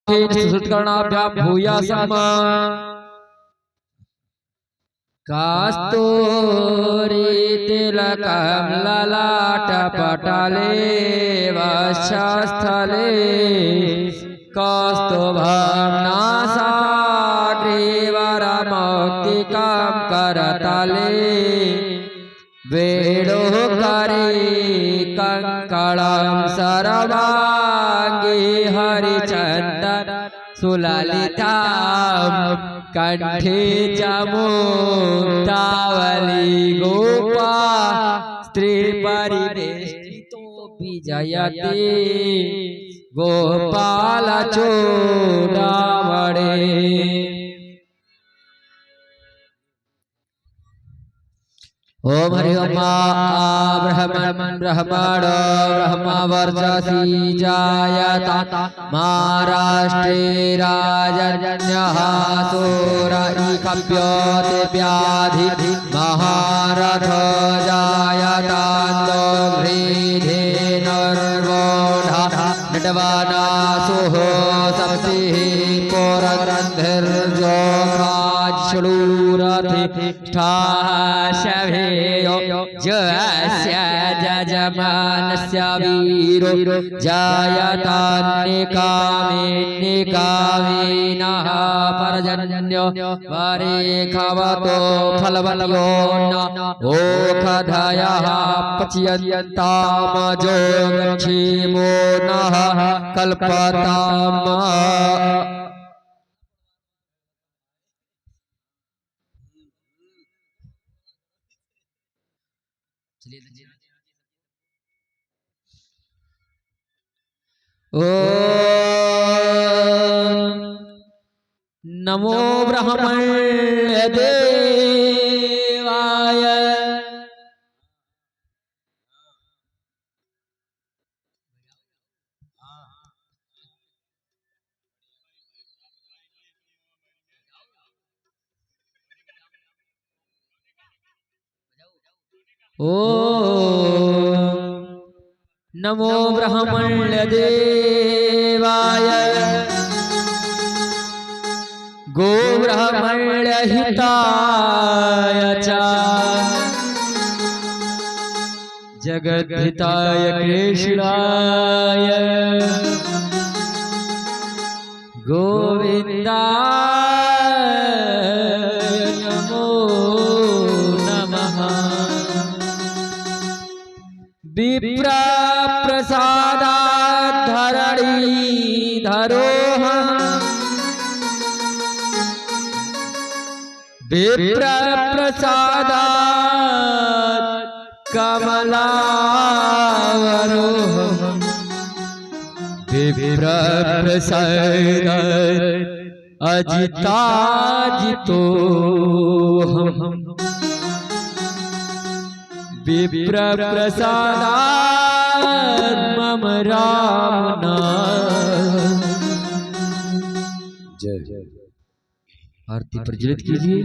सुष्कर्णाभ्यां भूयासम् कस्तूरितिलकं ललाटपटले वक्षस्थले कौस्तुभं नासाग्रीवरमौक्तिकं करतले वेणुकरे कंकणं सर्वांगी हरिचन्दन सुललितां कंठे च मुक्तावली गोपा स्त्रीपरिवेष्टितो विजयते गोपालचूडामणि। ओम हरि ओम ब्रह्मन् ब्रह्मणो ब्रह्मवर्चसी जायता महाराष्ट्रे राजन्यः सूरईकप्योति व्याधि महारथ जायतान्दो ह्रीधेनुर्वोढा नटवानासुः सप्तिः पुरन्धर्जोखाश्लूरधिष्ठाशभेयो जस्य जजमानस्य वीरो जायतान्निकामेन्निकामेनः परजन्यो वरे खवतो फलवतो न ओखधयः पच्यन्तामजो गच्छेमो नः कल्पताम। ओम नमो ब्रह्मण्य देवाय ओम नमो ब्रह्मण्य देवाय गो ब्रह्मण्य हिताय च जगद्धिताय कृष्णाय गोविन्दाय नमो नमः। विप्रा प्रसादात् धरणीधरोः विप्र प्रसादात् कमलावरोः विप्र प्रसादात् अजिताजितोऽहम् विप्र प्रसादात् मम राम नाम। जय जय आरती प्रज्वलित कीजिए।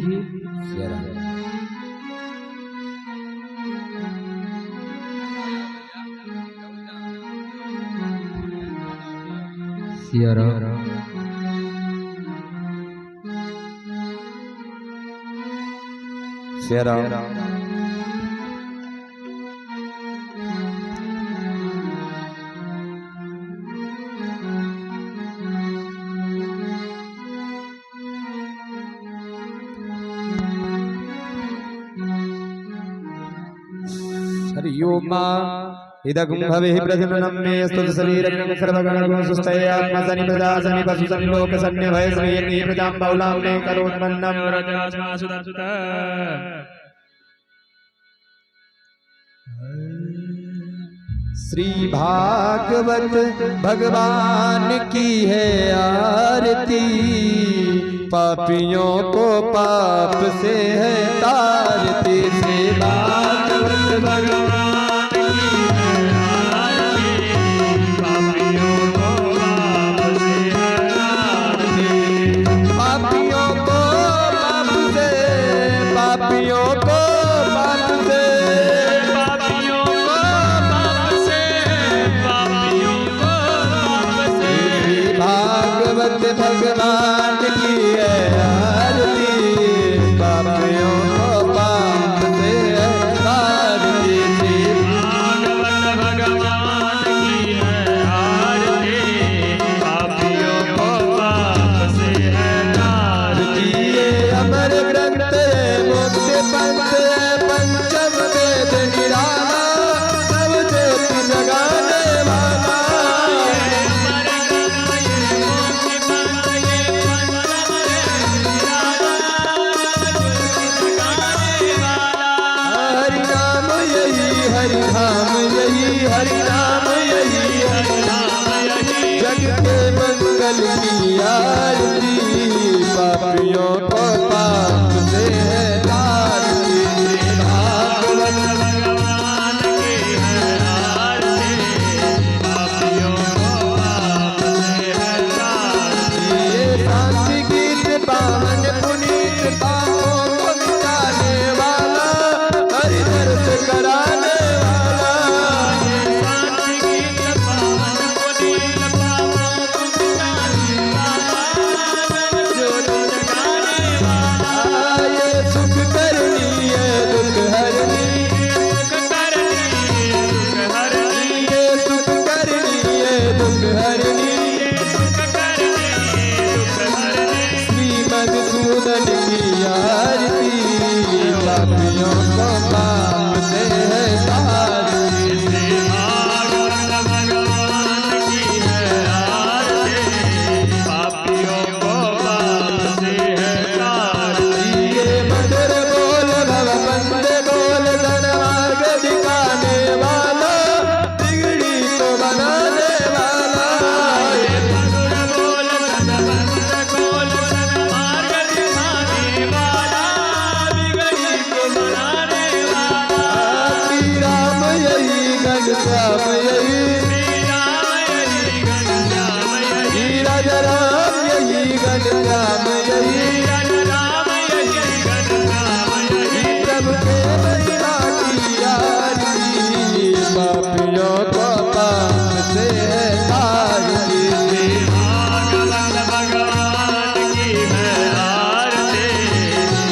सिया राम सिया राम हरि ओम इदगुं भवेहि प्रजननं मे स्तुति शरीरं सर्वगणगुं सुस्थये आत्मसनि प्रजासनि पशुसनि लोकसन्य भयसनि प्रजां बहुलां मे करोन्मन्नं रजनासुत। श्री भागवत भगवान की है आरती पापियों को पाप से है तारती। श्री भागवत भगवान भागवत भगवान की है आरती, पापियों को पाप से है तारती। भागवत भगवान की है आरती, पापियों को पाप से है तारती। ये अमर ग्रंथ है मुक्ति पंथ है, पंचम वेद निराला, सब ज्योति जगाने वाला। हरि नाम यही हरि धाम यही, हरि नाम यही हरि धाम यही, जग के मंगल की आरती, पापियों को पाप से है तारती। भागवत भगवान की है आरती, पापियों को पाप से है तारती। ये शांति गीत पावन पुनीत, पापों को मिटाने वाला, हरि दर्श कराने वाला। शांति गीत पावन पुनीत, पापों को मिटाने वाला, ज्योति जगाने वाला। ये सुख करनी है दुख हरनी, सुख करनी दुख हरनी, ये सुख करनी है दुख हरनी, सुख करनी दुख हरनी। श्रीमधुसूदन की आरती, पापियों को पाप से है तारती। भागवत भगवान की है आरती, पापियों को पाप से है तारती। ये मधुर बोल भव बंद बोल, धनमार्ग दिखाने वाला, बिगड़ी को बनाने वाला। ये मधुर बोल सदबंद बोल, सन्मार्ग दिखाने वाला, बिगड़ी को बनाने वाला। श्री राम यही घनश्याम यही, श्री राम यही घनश्याम यही, राजा राम यही घनश्याम यही, राम यही घनश्याम यही। प्रभु के महिमा की आरती, पापियों को पाप से है तारती। भागवत भगवान की है आरती,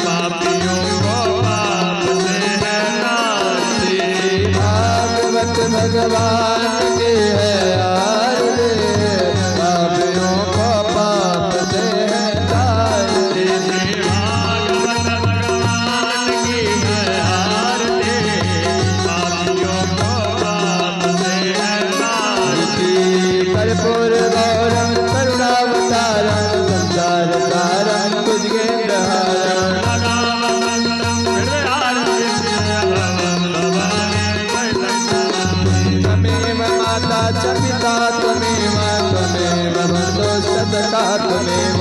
पापियों को पाप से है तारती। भागवत भगवान की है आरती, पापियों को पाप से है तारती। भागवत भगवान की है आरती, पापियों को पाप से है तारती। कर्पूर गौरम करुणावतारम, संसार सारम भुजगेन्द्रहारम। त्वमेव माता च पिता त्वमेव, त्वमेव बन्धुश्च सखा त्वमेव।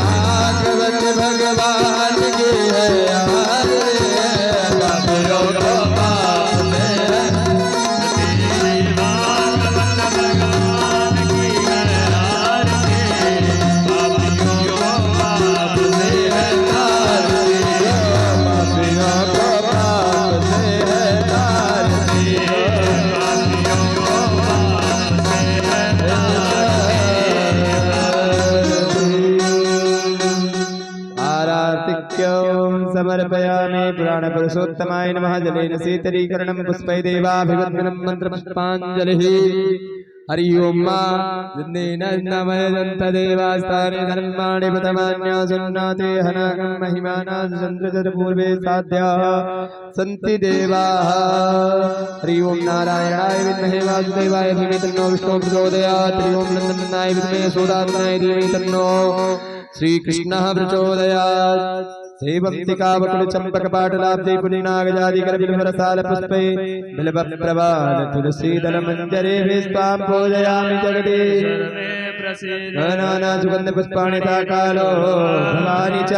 भागवत भगवान की है आरती, पापियों को पाप से है। पापियों को पाप से है तारती। आरातिक्यं समर्पयामि पुराणपुरुषोत्तमाय नमः। जलेन शीतलीकरणं पुष्पै देवाभिवन्दनं मन्त्रपुष्पाञ्जलिः। हरि ओं मा जिन्देन नमयन्त देवास्तानि धर्माणि पतमान्यासुन्नाते हनागं महिमाना चन्द्रचरपूर्वे साध्याः सन्ति देवाः। हरि ओं नारायणाय विद्महे वासुदेवाय धीमहि तन्नो विष्णुः प्रचोदयात्। हरि ओं नन्दनन्दनाय विद्महे यशोदानन्दनाय धीमहि तन्नो श्रीकृष्णः प्रचोदयात्। सेवन्तिकावकुलचम्पकपाटलाब्धे पुलिनागजादिकरबिल्वरसालपुष्पै बिल्वप्रवाल तुलसीदलमञ्जरे स्वां पूजयामि जगदीश। नाना सुगन्धपुष्पाणि ताकालो भवानि च।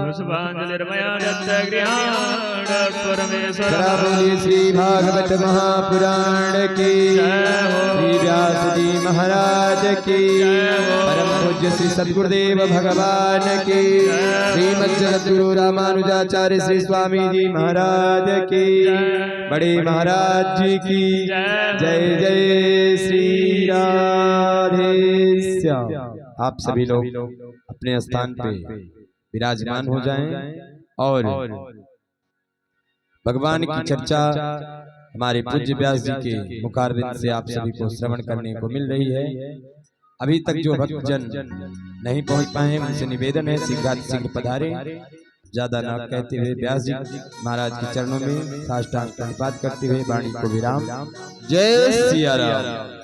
पुष्पाञ्जलिर्मया दत्तगृहाण परमेश्वर जरा बोलिए श्री भागवत महापुराण की श्री व्यास जी महाराज की परम पूज्य श्री सद्गुरुदेव भगवान की श्रीमद् जगद्गुरु रामानुजाचार्य श्री स्वामी जी महाराज की बड़े महाराज जी की जय जय श्री राधे श्याम। आप सभी लोग अपने स्थान पे विराजमान हो जाएं और भगवान की चर्चा हमारे पूज्य व्यास जी के मुखारबिंद से आप सभी को श्रवण करने को मिल रही है। अभी तक जो भक्तजन नहीं पहुंच पाए उनसे निवेदन है शीघ्र पधारे। ज्यादा न कहते हुए व्यास जी महाराज के चरणों में साष्टांग प्रणिपात करते हुए वाणी को विराम। जय सिया राम।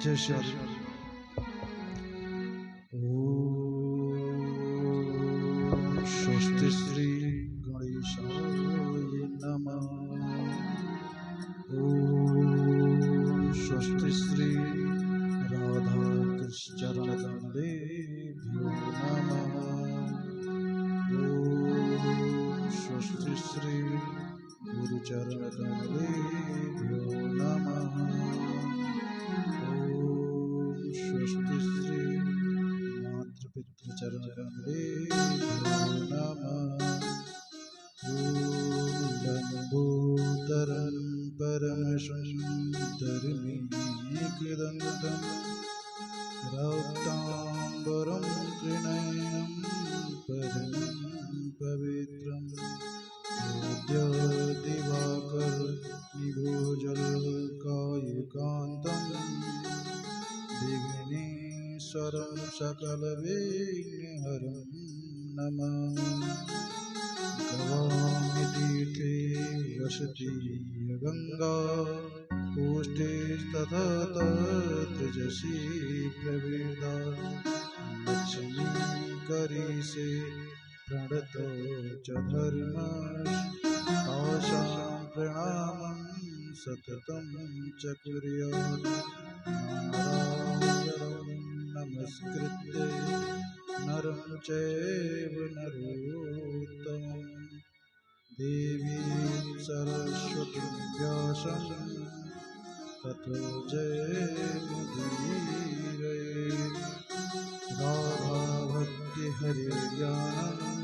जय श्री स्वस्ति श्री गणेशाय नमः। स्वस्ति श्री राधा कृष्ण चरण कमलेभ्यो नमः। स्वस्ति श्री गुरु चरण कमलेभ्यो नमः। स्वस्ति श्री मातृपितृचरण कमलेभ्यो नमः। लंबोदरं परमसुन्दरमेकदन्तं रक्ताम्बरं त्रिनयनं परमं पवित्रं दिवाकर निभोजलकायकान्तं विघ्नेश्वरं सकलविघ्नहरं नमामि। गवामि तीर्थे वसति गंगा पुष्टे तथा तेजसी प्रवेदा लक्ष्मी करीसे प्रणतो च धर्मस्तासां प्रणामं सततं च कुर्यात्। नारायणं नमस्कृत्य नरं चैव नरोत्तमं देवीं सरस्वतीं व्यासं ततो जयमुदीरयेत्। राधाभक्ति हरिज्ञानं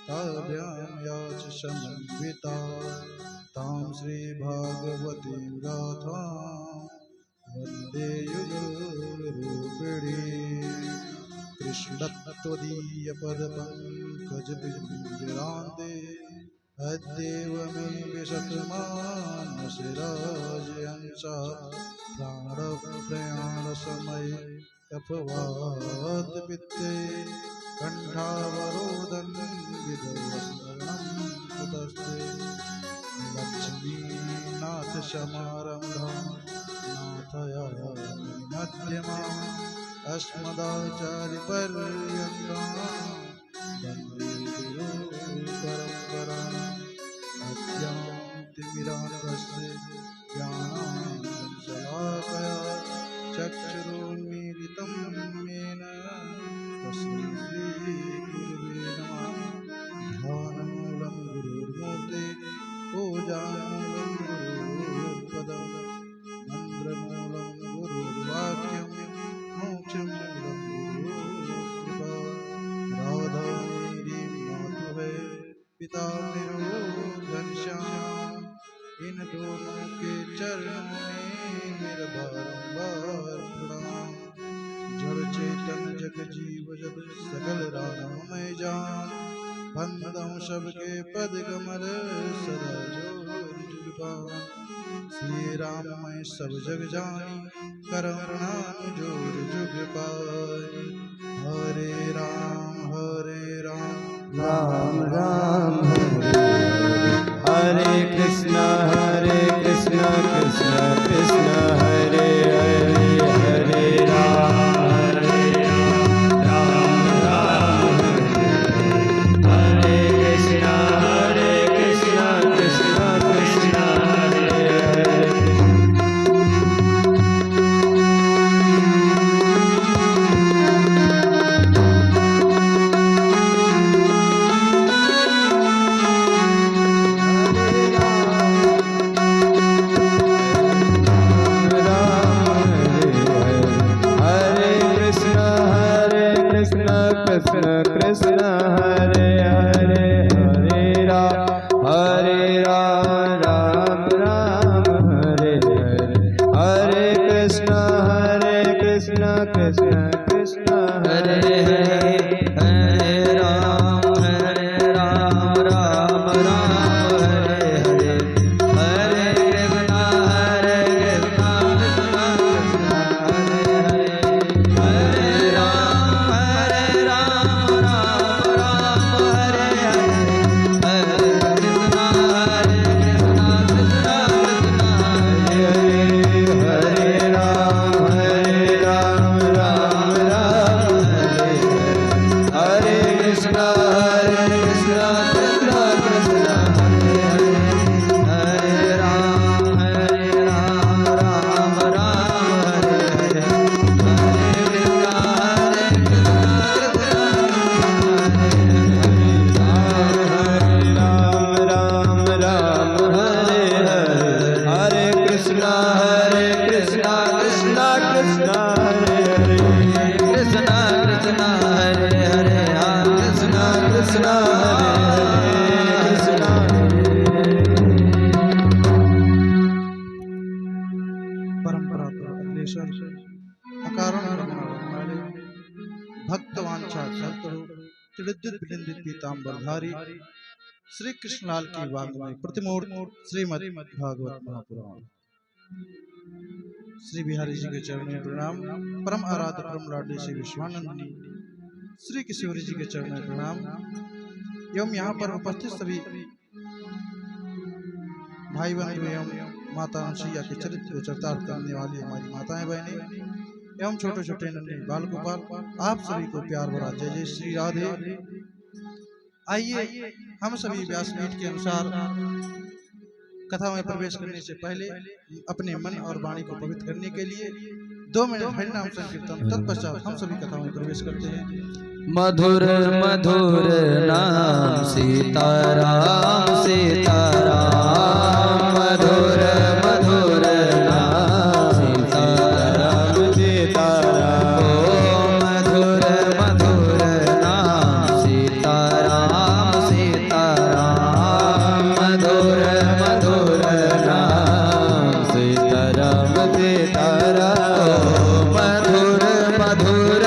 ताभ्यां याच समन्विता तां श्रीभागवतीं गाथां वन्दे युगरूपिणीम्। कृष्णत्वदीयपदपङ्कजबिन्दुरान्ते अद्यैव मे विशतमानशिराजयंसा प्राणप्रयाणसमये कफवातपित्ते कण्ठावरोधं विधवस्मरणं कुतस्ते। लक्ष्मीनाथसमारम्भां नाथयामिनध्यमाम् अस्मदाचार्यपर्यन्तां वन्दे गुरुपरम्पराम्। अज्ञानतिमिरान्धस्य ज्ञानाञ्जनशलाकया चक्षुरुन्मीलितं येन तस्मै श्रीगुरुवे नमः। ध्यानमूलं गुरुर्मूर्ते पूजामूलं गुरुर्पदं मन्त्रमूलं गुरुर्वाक्यं मोक्षमूलं गुरुर्कृपा। राधा मेरी मातु है पिता मेरो घनश्याम इन दोनों के चरणों में मेरा बारंबार प्रणाम। जड़ चेतन जग जीव जग सकल राम मैं जान बंदम सबके पद कमल सदा जोर जुग पान श्री राम मैं सब जग जानी करम प्रणाम जोर जुग पानी हरे राम राम राम हरे कृष्ण कृष्ण कृष्ण हरे हरे हरे राम राम राम हरे कृष्ण कृष्ण कृष्ण हरे हरे कृष्ण कृष्ण हरे हरे हरे राम राम राम हरे हरे हरे कृष्ण कृष्ण कृष्ण हरे हरे हरे राम राम राम हरे हरे हरे कृष्ण भक्तवांछा पीताम्बरधारी श्री कृष्णलाल की वाग्मय प्रतिमूर्ति श्रीमद् भागवत महापुराण। श्री बिहारी जी के चरणों में प्रणाम। परम आराध्य परम लाडली श्री विश्वानंदनी श्री किशोरी जी के चरणों में प्रणाम एवं यहाँ पर उपस्थित सभी भाई बंधु एवं माता अनुसुईया के चरित्र को चरितार्थ करने वाली हमारी माताएं बहनें एवं छोटे छोटे नन्हे बाल गोपाल आप सभी को प्यार भरा जय जय श्री राधे। आइए हम सभी व्यासपीठ के अनुसार कथा में प्रवेश करने से पहले अपने मन और वाणी को पवित्र करने के लिए 2 मिनट हरिनाम संकीर्तन तत्पश्चात हम सभी कथा में प्रवेश करते हैं। मधुर मधुर नाम सीताराम सीताराम मधुर मधुर नाम सीताराम सीताराम मधुर मधुर नाम सीताराम सीताराम मधुर मधुर नाम सीताराम सीताराम मधुर मधुर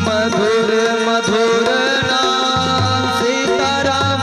मधुर मधुर नाम सीताराम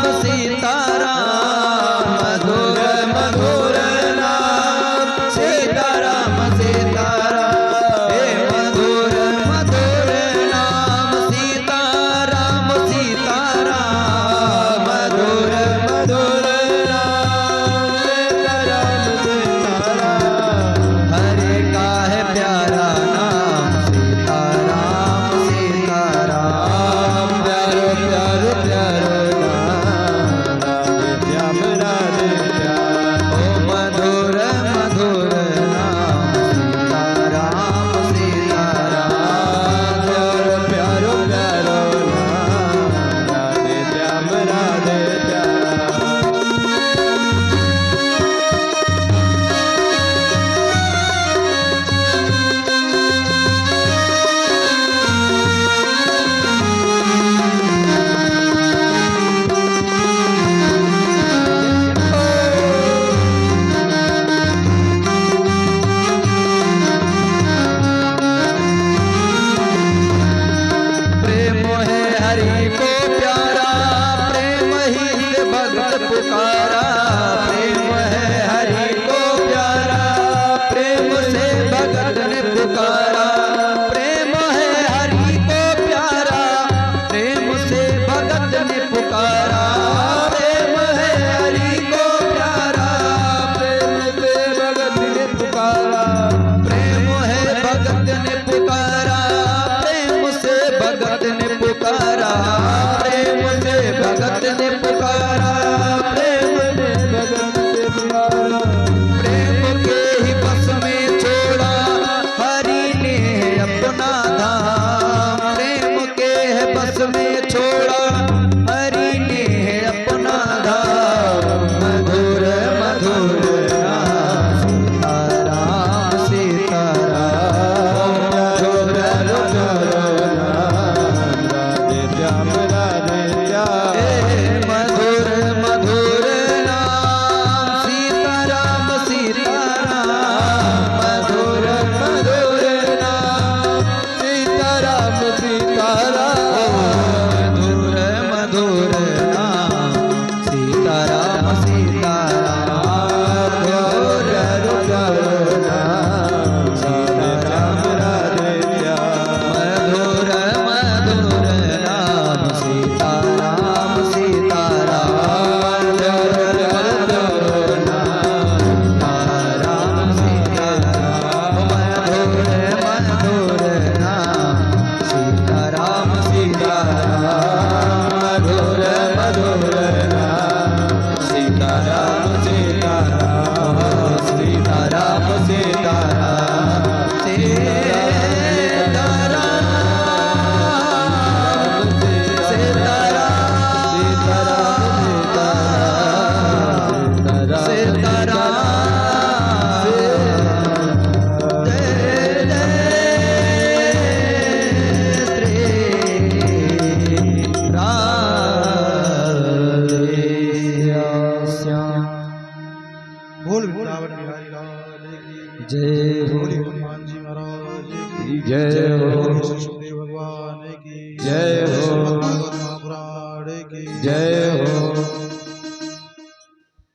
जय हो बोलिए हनुमान जी महाराज की जय हो बोलिए श्री सुखदेव भगवान की जय हो श्रीमद् भागवत महापुराण की जय हो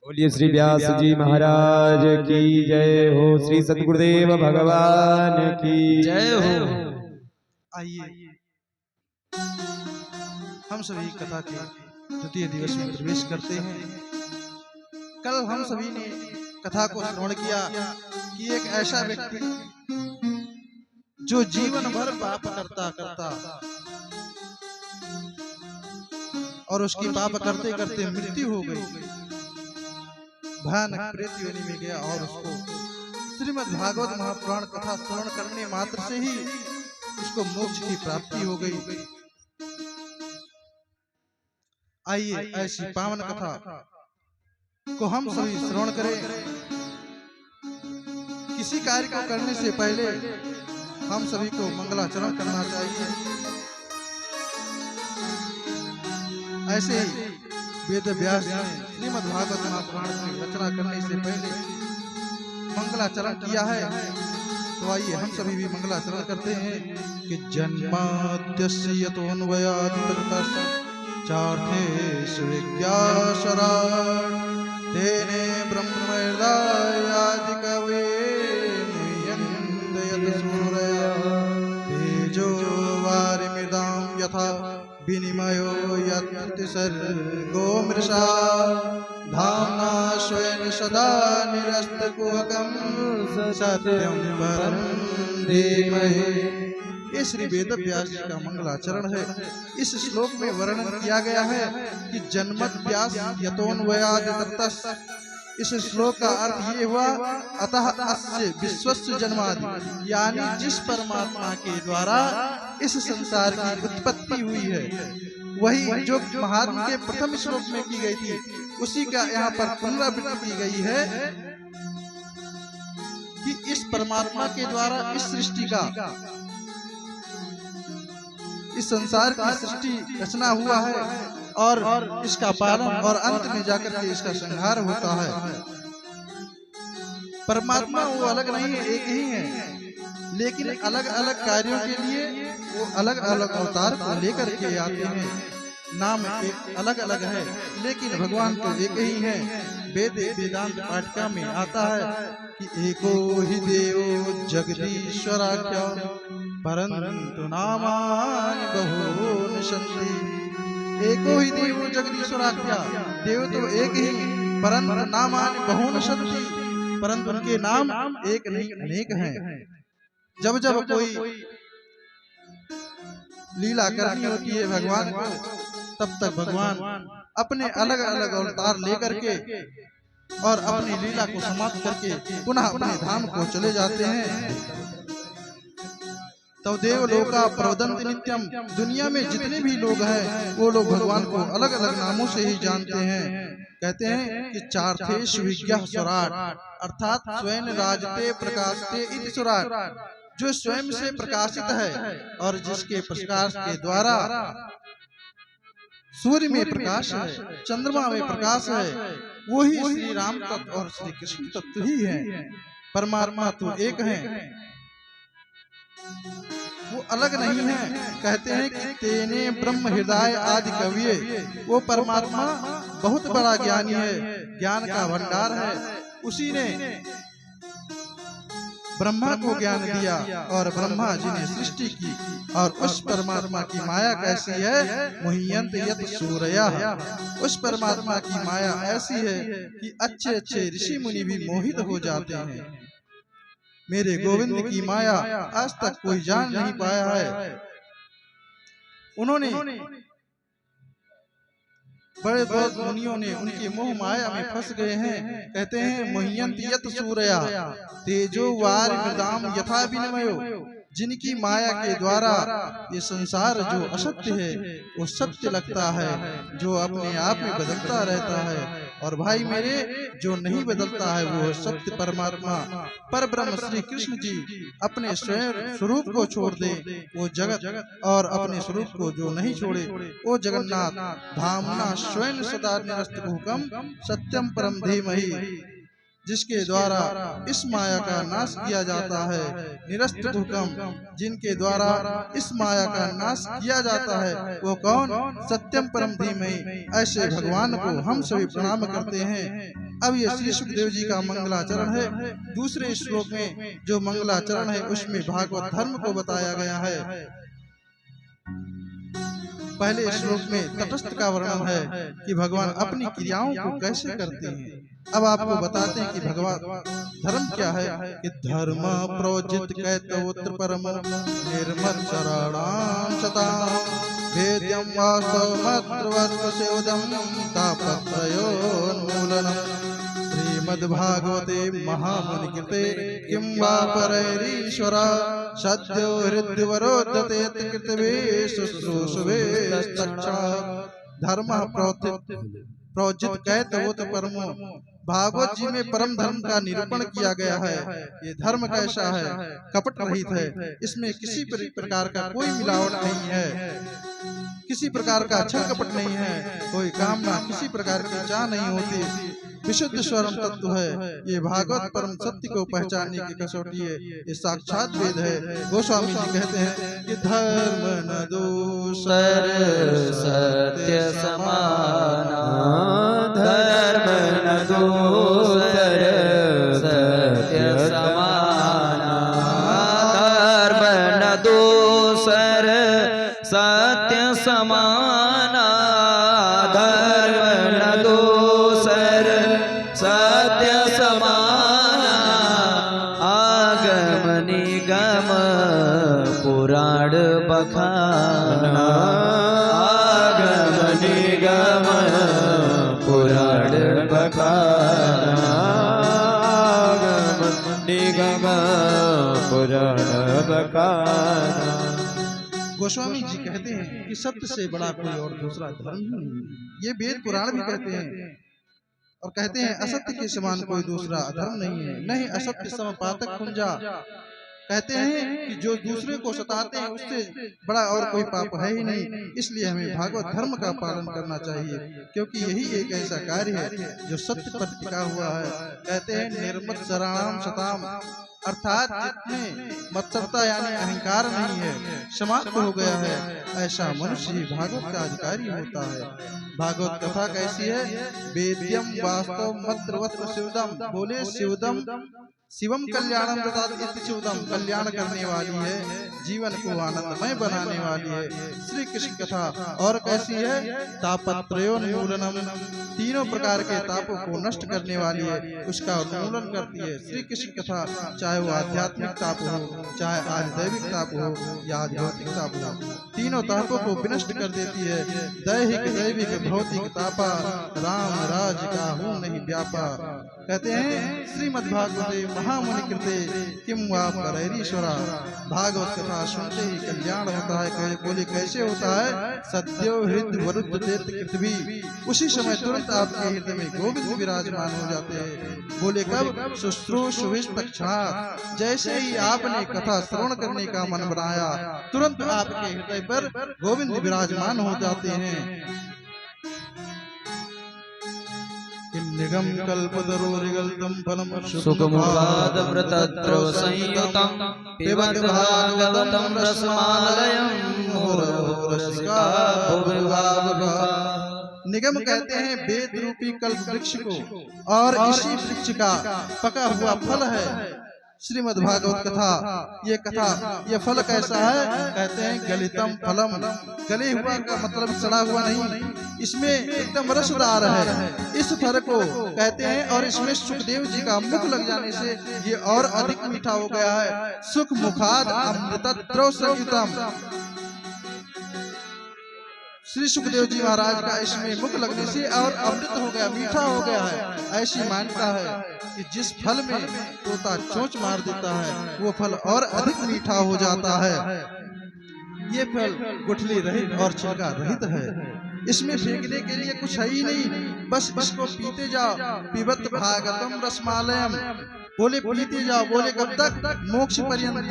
बोलिए श्री व्यास जी महाराज की जय हो श्री सद्गुरुदेव भगवान की जय हो। आइए हम सभी कथा के द्वितीय दिवस में प्रवेश करते हैं। कल हम सभी ने कथा को श्रवण किया कि एक ऐसा व्यक्ति जो जीवन भर पाप करता करता और उसकी पाप करते करते मृत्यु हो गई, भयानक प्रेत योनि में गया और उसको श्रीमद् भागवत महापुराण कथा श्रवण करने मात्र से ही उसको मोक्ष की प्राप्ति हो गई। आइए ऐसी पावन कथा को हम सभी श्रवण करें। किसी कार्य को करने से पहले हम सभी को मंगलाचरण करना चाहिए। ऐसे ही वेद व्यास जी ने श्रीमद् भागवत महापुराण की रचना करने से पहले मंगलाचरण किया है, तो आइए हम सभी भी मंगलाचरण करते हैं कि जन्माद्यस्य यतोऽन्वयादितरतः चार्थेषु विज्ञासराट् तेने ब्रह्महृदायादिकवे मुह्यन्ते यत्सूरयः तेजो वारिमृदां यथा विनिमयो यत्र सर्गो मृषा धाम्ना स्वेन सदा निरस्तकुहकं सत्यं परं धीमहि। ये श्री वेद व्यास जी का मंगलाचरण है। इस श्लोक में वर्णन किया गया है कि जन्मत व्यास यतोऽन्वयादितरतः। इस श्लोक का अर्थ ये हुआ अतः अस्य विश्वस्य जन्मादि, यानी जिस परमात्मा के द्वारा इस संसार की उत्पत्ति हुई है, वही जो महात्मा के प्रथम श्लोक में की गई थी, उसी का यहाँ पर पुनरावृत्ति की गई है कि इस परमात्मा के द्वारा इस सृष्टि का, इस संसार की सृष्टि रचना हुआ है और इसका पालन और अंत में जाकर के इसका संहार होता है। परमात्मा वो अलग नहीं है, एक ही है, लेकिन अलग अलग कार्यों के लिए वो अलग अलग अवतार को लेकर के आते हैं। नाम एक अलग अलग है, लेकिन भगवान तो एक ही है। वेद वेदांत पाठिका में आता है कि एको ही देवो जगदीश्वराख्या परंतु नामानि बहूनि सन्ति। एको ही देवो जगदीश्वराख्या, देव तो एक ही, परंतु नामानि बहूनि सन्ति, परंतु उनके नाम एक नहीं अनेक हैं। जब जब कोई लीला करनी होती है भगवान को, तब तक भगवान अपने अलग अलग अवतार लेकर के और अपनी लीला को समाप्त करके पुनः अपने धाम को चले जाते हैं। तो देवलोका प्रवदन्ति नित्यम, दुनिया में जितने भी लोग हैं वो लोग भगवान को अलग अलग नामों से ही जानते हैं। कहते हैं कि चार्थेषु विज्ञः स्वराट, अर्थात स्वयं राजते प्रकाशते इति स्वराट, जो स्वयं से प्रकाशित है और जिसके प्रकाश के द्वारा सूर्य में प्रकाश है, चंद्रमा में प्रकाश है, वो ही श्री राम तत्व और श्री कृष्ण तत्व ही है। परमात्मा तो एक है, वो अलग नहीं है। कहते हैं कि तेने ब्रह्म हृदय आदि कविये, वो परमात्मा बहुत बड़ा ज्ञानी है, ज्ञान का भंडार है। उसी ने ब्रह्मा को ज्ञान दिया और ब्रह्मा जी ने सृष्टि की। और उस परमात्मा की माया कैसी है? मुह्यन्त यत् सूरयः, उस परमात्मा की माया ऐसी है कि अच्छे अच्छे ऋषि मुनि भी मोहित हो जाते हैं। मेरे गोविंद की माया आज तक कोई जान नहीं पाया है। उन्होंने बड़े बहुत मुनियों ने उनकी मोह माया में फंस गए हैं। कहते हैं मुह्यन्त यत् सूरया तेजो वारिमृदाम यथा विनिमयो, जिनकी माया के द्वारा ये संसार जो असत्य है वो सत्य लगता है, जो अपने आप में बदलता रहता है। और भाई मेरे, जो नहीं बदलता है वो सत्य परमात्मा पर ब्रह्म श्री कृष्ण जी अपने स्वयं स्वरूप को छोड़ दे वो जगत, और अपने स्वरूप को जो नहीं छोड़े वो जगन्नाथ धामना स्वयं सदा निरस्त हुकम सत्यम परम धीमहि। जिसके द्वारा इस माया का नाश किया जाता है। निरस्त हुकम जिनके द्वारा इस माया का नाश किया जाता है वो कौन? सत्यम परम धीमहि। ऐसे भगवान को हम सभी प्रणाम करते हैं। अब ये श्री सुखदेव जी का मंगलाचरण है। दूसरे श्लोक में जो मंगलाचरण है उसमें भागवत धर्म को बताया गया है। पहले श्लोक में तटस्थ का वर्णन है कि भगवान अपनी क्रियाओं को कैसे करते हैं। अब आपको बताते हैं कि भगवान धर्म क्या है। कि धर्म प्रोजित कैतवोत्र परम निर्मत्सराणाम शताम वेद्यम वास्तवमत्र सेवदम तापत्रयोन्मूलनम। श्रीमद्भागवते महामुनि कृते किं वा परैरीश्वरा सद्यो हृद्यवरोधते कृतवे शुश्रूषवे तच्चात्। धर्म प्रोजित कैतवोत्र परमो। भागवत जी में परम धर्म का निरूपण किया गया है। ये धर्म कैसा है? कपट रहित है। इसमें किसी प्रकार का कोई मिलावट नहीं है, किसी प्रकार का छल कपट नहीं है, कोई कामना किसी प्रकार की चाह नहीं होती। विशुद्ध स्वरम तत्व है। ये भागवत परम सत्य को पहचानने की कसौटी है। ये साक्षात वेद है। गोस्वामी जी कहते हैं कि धर्म न दूसर सत्य समाना, धर्म न दूसर सत्य समाना, धर्म न दूसर सत्य समाना, धर्म न दूसर सत्य समाना। आगम निगम पुराण बखाना, आगम निगम पुराण बखाना, आगम निगम पुराण बखाना। गोस्वामी जी कहते हैं कि सत्य से बड़ा कोई और दूसरा धर्म ही नहीं। ये वेद पुराण भी कहते हैं और कहते हैं असत्य के समान कोई दूसरा अधर्म नहीं है, नहीं असत्य समपातक कुंजा। कहते हैं कि जो दूसरे को सताते हैं उससे बड़ा और कोई पाप है ही नहीं। इसलिए हमें भागवत धर्म का पालन करना चाहिए, क्योंकि यही एक ऐसा कार्य है जो सत्य पर टिका हुआ है। कहते हैं निर्मत्सराणाम शताम, अर्थात जितने मत्सरता यानी अहंकार नहीं है, समाप्त हो गया है, ऐसा मनुष्य ही भागवत का अधिकारी होता है। भागवत कथा कैसी है? वेद्यम वास्तव मत्रवत् शिवदम। बोले शिवदम शिवम कल्याणम ददाति शिवदम, कल्याण करने वाली है, जीवन को आनंदमय बनाने वाली है श्री कृष्ण कथा। और कैसी है? तापत्रयोन्मूलनम, तीनों प्रकार के तापों को नष्ट करने वाली है, उसका उन्मूलन करती है श्री कृष्ण कथा। चाहे वो आध्यात्मिक ताप हो, चाहे आधिदैविक ताप हो या भौतिक ताप हो, तीनों तापों को विनष्ट कर देती है। दैहिक दैविक भौतिक तापा राम राज का हूँ नहीं व्यापा। कहते हैं श्रीमद्भागवते महामुनि कृते किम वा परैरीश्वरा। भागवत कथा सुनते ही कल्याण होता है। बोले कैसे होता है? सद्यो हृदय वरुद्ध पृथ्वी, उसी समय तुरंत आपके हृदय में गोविंद विराजमान हो जाते हैं। बोले कब? शुश्रूषुभिस्तक्षा, जैसे ही आपने कथा श्रवण करने का मन बनाया तुरंत आपके हृदय पर गोविंद विराजमान हो जाते हैं। निगम कल्पतरोरिगल्तम फलम सुखमुखादमृतद्रव संयुतं पिबत भागवतं रसमालयं मुहुरमुहुः रसिका भुवि भावुका। निगम कहते हैं वेद रूपी कल्प वृक्ष को, और इसी वृक्ष का पका हुआ फल है श्रीमद् भागवत कथा। ये फल कैसा है? कहते हैं गलितम फलम, गले हुआ का मतलब सड़ा हुआ नहीं, इसमें एकदम रसदार है इस फल को कहते हैं। और इसमें सुखदेव जी का मुख लग जाने से ये और अधिक मीठा हो गया है। सुख मुखाद अमृतद्रव संयुतम, श्री सुखदेव जी महाराज का इसमें मुख लगने से और अमृत हो गया, मीठा हो गया है। ऐसी मान्यता है कि जिस फल में तोता चोंच मार देता है वो फल और अधिक मीठा हो जाता है। ये फल गुठली रहित और छिलका रहित है, इसमें फेंकने के लिए कुछ है ही नहीं, बस इसको पीते जाओ। पिबत भागवतम रसमालयम, बोले पीते जाओ। बोले कब तक? मोक्ष पर्यंत।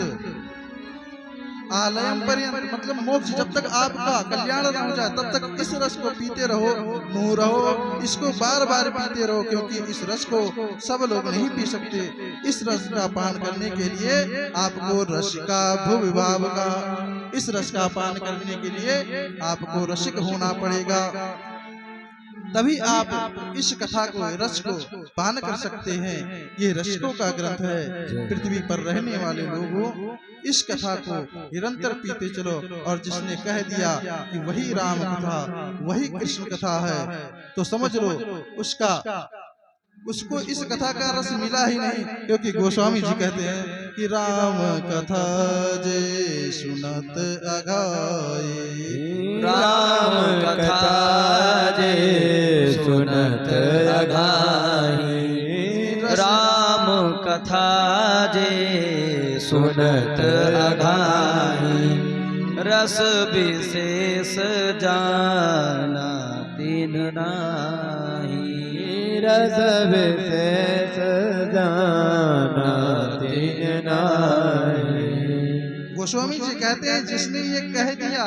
आलयम पर्यंत मतलब मोक्ष, जब तक आपका कल्याण न हो जाए तब तक इस रस को पीते रहो, मुंह रहो, इसको बार बार पीते रहो, क्योंकि इस रस को सब लोग नहीं पी सकते। इस रस का पान करने के लिए आपको रसिका भुविभाव का, इस रस का पान करने के लिए आपको रसिक होना पड़ेगा, तभी आप इस कथा को, रस को पान कर सकते हैं। ये रसिकों का ग्रंथ है। पृथ्वी पर रहने वाले लोगों इस कथा को निरंतर पीते चलो, और जिसने कह दिया कि वही राम कथा, वही कृष्ण कथा है, तो समझ लो उसको इस कथा का रस मिला ही नहीं। क्योंकि गोस्वामी जी कहते हैं कि राम कथा जे सुनत अगाए, राम कथा जे सुनत अगाही, राम कथा जे सुनत अगाही, रस विशेष जाना तीन नाही, रस विशेष जाना तीन नाही। गोस्वामी जी कहते हैं जिसने ये कह दिया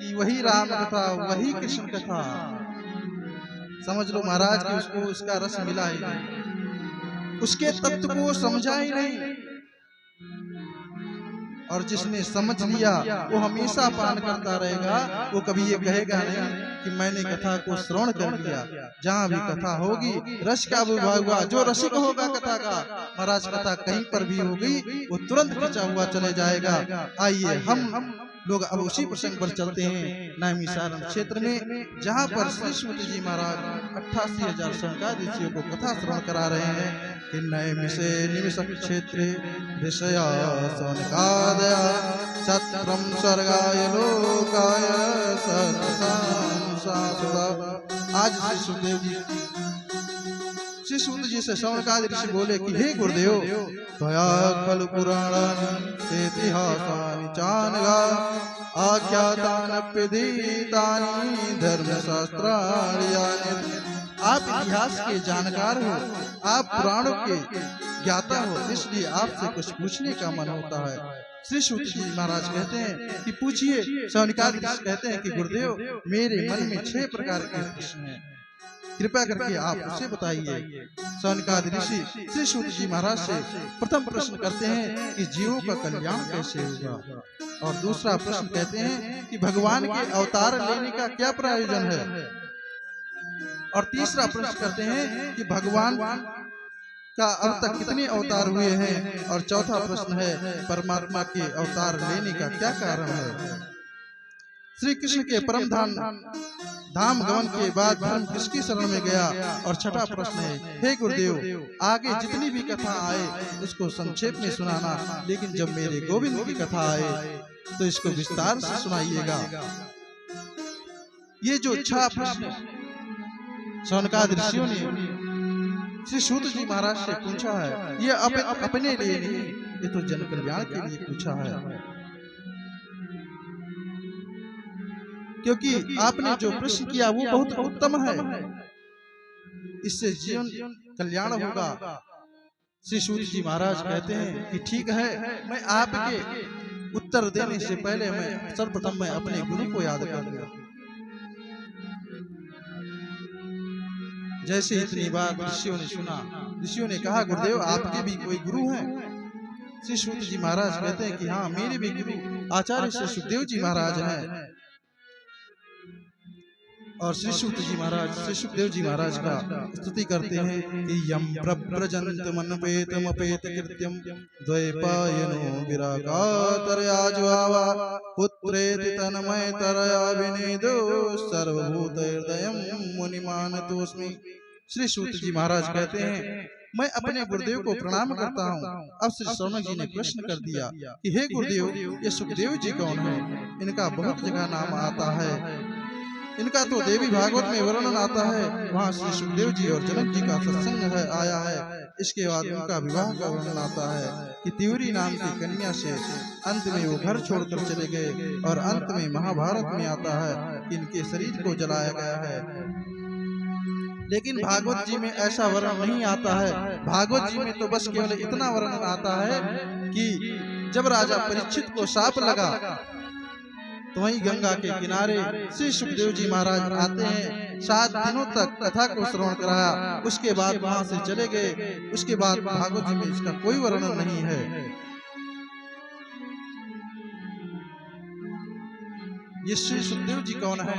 कि वही राम कथा, वही कृष्ण कथा, समझ लो महाराज कि उसको उसका रस मिला ही नहीं, उसके तत्व को समझा ही नहीं। और जिसने समझ लिया वो हमेशा पान करता रहेगा, वो कभी ये कहेगा नहीं कि मैंने कथा को श्रवण कर लिया। जहाँ भी कथा होगी रस का विभाग हुआ, जो रसिक होगा कथा का, महाराज कथा कहीं पर भी होगी वो तुरंत खिंचा हुआ चले जाएगा। आइए हम लोग अब उसी प्रसंग पर चलते हैं नैमिषारण्य क्षेत्र में, जहाँ पर श्री सुत जी महाराज 88,000 शंकादि ऋषियों को कथा श्रवण करा रहे हैं कि नैमिषे निमिष क्षेत्रे ऋषया सौनकादया सत्रम स्वर्गाय लोकाय सतसां शाश्वता। आज श्री सुखदेव जी, श्री सूत जी से शौनकादि ऋषि बोले कि हे गुरुदेव, त्वया खलु पुराणानि इतिहासानि चानघा आख्यातान्यपीतानि धर्मशास्त्राणि यानि। आप इतिहास के जानकार हो, आप पुराणों के ज्ञाता हो, इसलिए आपसे कुछ पूछने का मन होता है। श्री सूत जी महाराज कहते हैं कि पूछिए। शौनकादि ऋषि कहते हैं कि गुरुदेव मेरे मन में 6 प्रकार के प्रश्न हैं, कृपया करके आप उसे बताइए। शौनकादि ऋषि श्री सूत जी महाराज से प्रथम प्रश्न करते हैं कि जीवों का कल्याण कैसे होगा, और दूसरा प्रश्न कहते हैं कि भगवान के अवतार लेने का क्या प्रयोजन है, और तीसरा प्रश्न करते हैं कि भगवान का अब तक कितने अवतार हुए हैं, और चौथा प्रश्न है परमात्मा के अवतार लेने का क्या कारण है। श्री कृष्ण के परम धाम गमन के बाद धर्म किसकी शरण में गया, और छठा प्रश्न है हे गुरुदेव आगे जितनी भी कथा आए उसको संक्षेप में सुनाना, लेकिन जब मेरे गोविंद की कथा आए तो इसको विस्तार से सुनाइएगा। ये जो 6 प्रश्न शौनकादि ऋषियों ने श्री सूत जी महाराज से पूछा है, ये अपने लिए नहीं, ये तो जन कल्याण के लिए पूछा है। क्योंकि आपने जो प्रश्न किया वो बहुत उत्तम है, इससे जीवन कल्याण होगा। श्री सूत जी महाराज कहते हैं कि ठीक है, मैं आपके उत्तर देने से पहले मैं सर्वप्रथम मैं अपने गुरु को याद कर लूं। जैसे इतनी बात ऋषियों ने सुना, ऋषियों ने कहा गुरुदेव आपके भी कोई गुरु हैं। श्री सूत जी महाराज कहते हैं कि हाँ मेरे भी गुरु आचार्य श्री सुखदेव जी महाराज हैं। और श्री सूत जी महाराज श्री सुखदेव जी महाराज का स्तुति करते हैं कि यम प्रव्रजन्त मनपेतमपेत कृत्यम द्वैपायनो विरागातरयाज्वावा पुत्रेति तन्मयतरया विनीदो सर्वभूत हृदयं मुनिमानतोस्मि। श्री सूत जी महाराज कहते हैं मैं अपने गुरुदेव को प्रणाम करता हूँ। अब श्री शौनक जी ने प्रश्न कर दिया कि हे गुरुदेव ये सुखदेव जी कौन है, इनका बहुत जगह नाम आता है, इनका तो देवी भागवत में वर्णन आता है, वहाँ श्री सुखदेव जी और जनक जी का सत्संग है आया है। इसके बाद उनका विवाह का वर्णन आता है कि तिवरी नाम की कन्या से अंत में वो घर छोड़कर चले गए, और अंत में महाभारत में आता है कि इनके शरीर को जलाया गया है। लेकिन भागवत जी में ऐसा वर्णन नहीं आता है। भागवत जी में तो बस केवल इतना वर्णन आता है कि जब राजा परीक्षित को शाप लगा तो वहीं गंगा के किनारे श्री सुखदेव जी महाराज आते हैं। 7 दिनों तक कथा को श्रवण कराया, उसके बाद वहां से चले गए। उसके बाद भागवत जी में इसका कोई वर्णन नहीं है। ये श्री सुखदेव जी कौन है?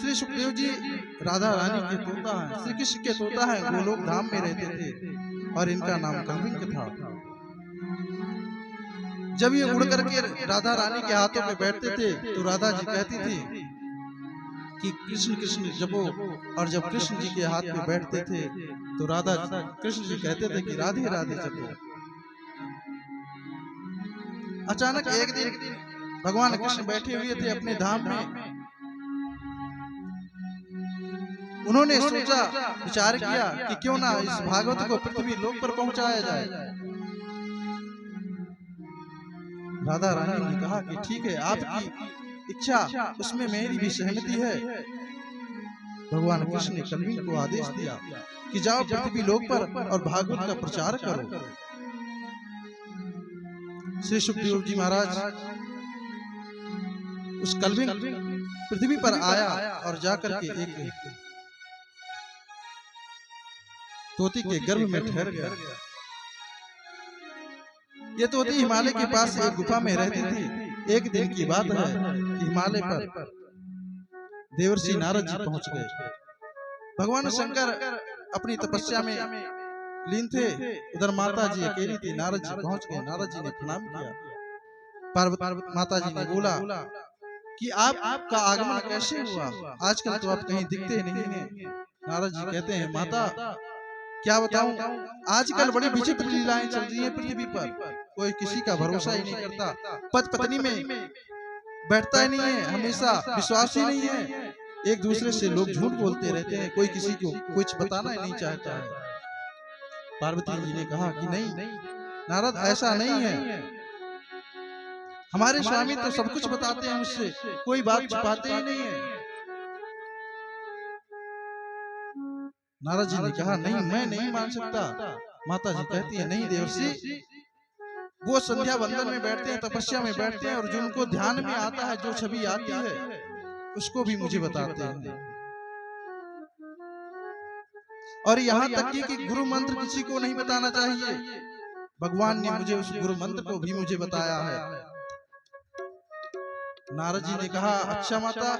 श्री सुखदेव जी राधा रानी के तोता हैं, श्री कृष्ण के तोता हैं, गोलोक धाम में रहते थे और इनका नाम कल्विंग था। जब ये उड़ करके राधा रानी के हाथों में बैठते थे तो राधा जी कहती थी कि कृष्ण कृष्ण जपो, और जब कृष्ण जी के हाथ में बैठते थे तो राधा कृष्ण जी कहते थे कि राधे राधे जपो। अचानक एक दिन भगवान कृष्ण बैठे हुए थे अपने धाम में। उन्होंने सोचा, विचार किया कि क्यों ना इस भागवत को पृथ्वी लोक पर पहुंचाया जाए। राधा रानी ने कहा कि ठीक है, आपकी इच्छा, उसमें मेरी भी सहमति है। भगवान कृष्ण ने कल्विंग को आदेश दिया कि जाओ पृथ्वी लोक पर और भागवत का प्रचार करो। श्री सुखदेव जी महाराज उस कल्विंग पृथ्वी पर आया और जाकर के एक तोती के गर्भ में ठहर गया। ये तोती हिमालय के पास एक गुफा में रहती थी। एक दिन की बात है कि हिमालय पर देवर्षि नारद जी पहुंच गए। भगवान शंकर अपनी तपस्या में लीन थे, उधर माता जी अकेली थी। नारद जी पहुंच गए। नारद जी ने प्रणाम किया। पार्वती माता जी ने बोला कि आपका आगमन कैसे हुआ? आजकल तो आप कहीं दिखते नहीं हैं। नारद जी कहते हैं, माता क्या बताऊं, आजकल बड़ी विचित्र लीलाएं चल रही हैं पृथ्वी पर। कोई किसी का भरोसा ही नहीं करता, पति पत्नी में बैठता ही नहीं है, हमेशा विश्वास ही नहीं है। एक दूसरे से लोग झूठ बोलते रहते हैं, कोई किसी को कुछ बताना ही नहीं चाहता है। पार्वती जी ने कहा कि नहीं नारद, ऐसा नहीं है। हमारे स्वामी तो सब कुछ बताते हैं मुझसे, कोई बात छुपाते ही नहीं है। नारद जी ने कहा, नहीं, मैं नहीं मान सकता। माता जी कहती है, नहीं देवर्षि, वो संध्या वंदन में बैठते हैं, तपस्या में बैठते हैं, और जो उनको ध्यान में आता है, जो छवि आती है, उसको भी मुझे बताते हैं। और यहाँ तक कि गुरु मंत्र किसी को नहीं बताना चाहिए। भगवान ने मुझे उस गुरु मंत्र को भी मुझे बताया है। नारद जी ने कहा, अच्छा माता,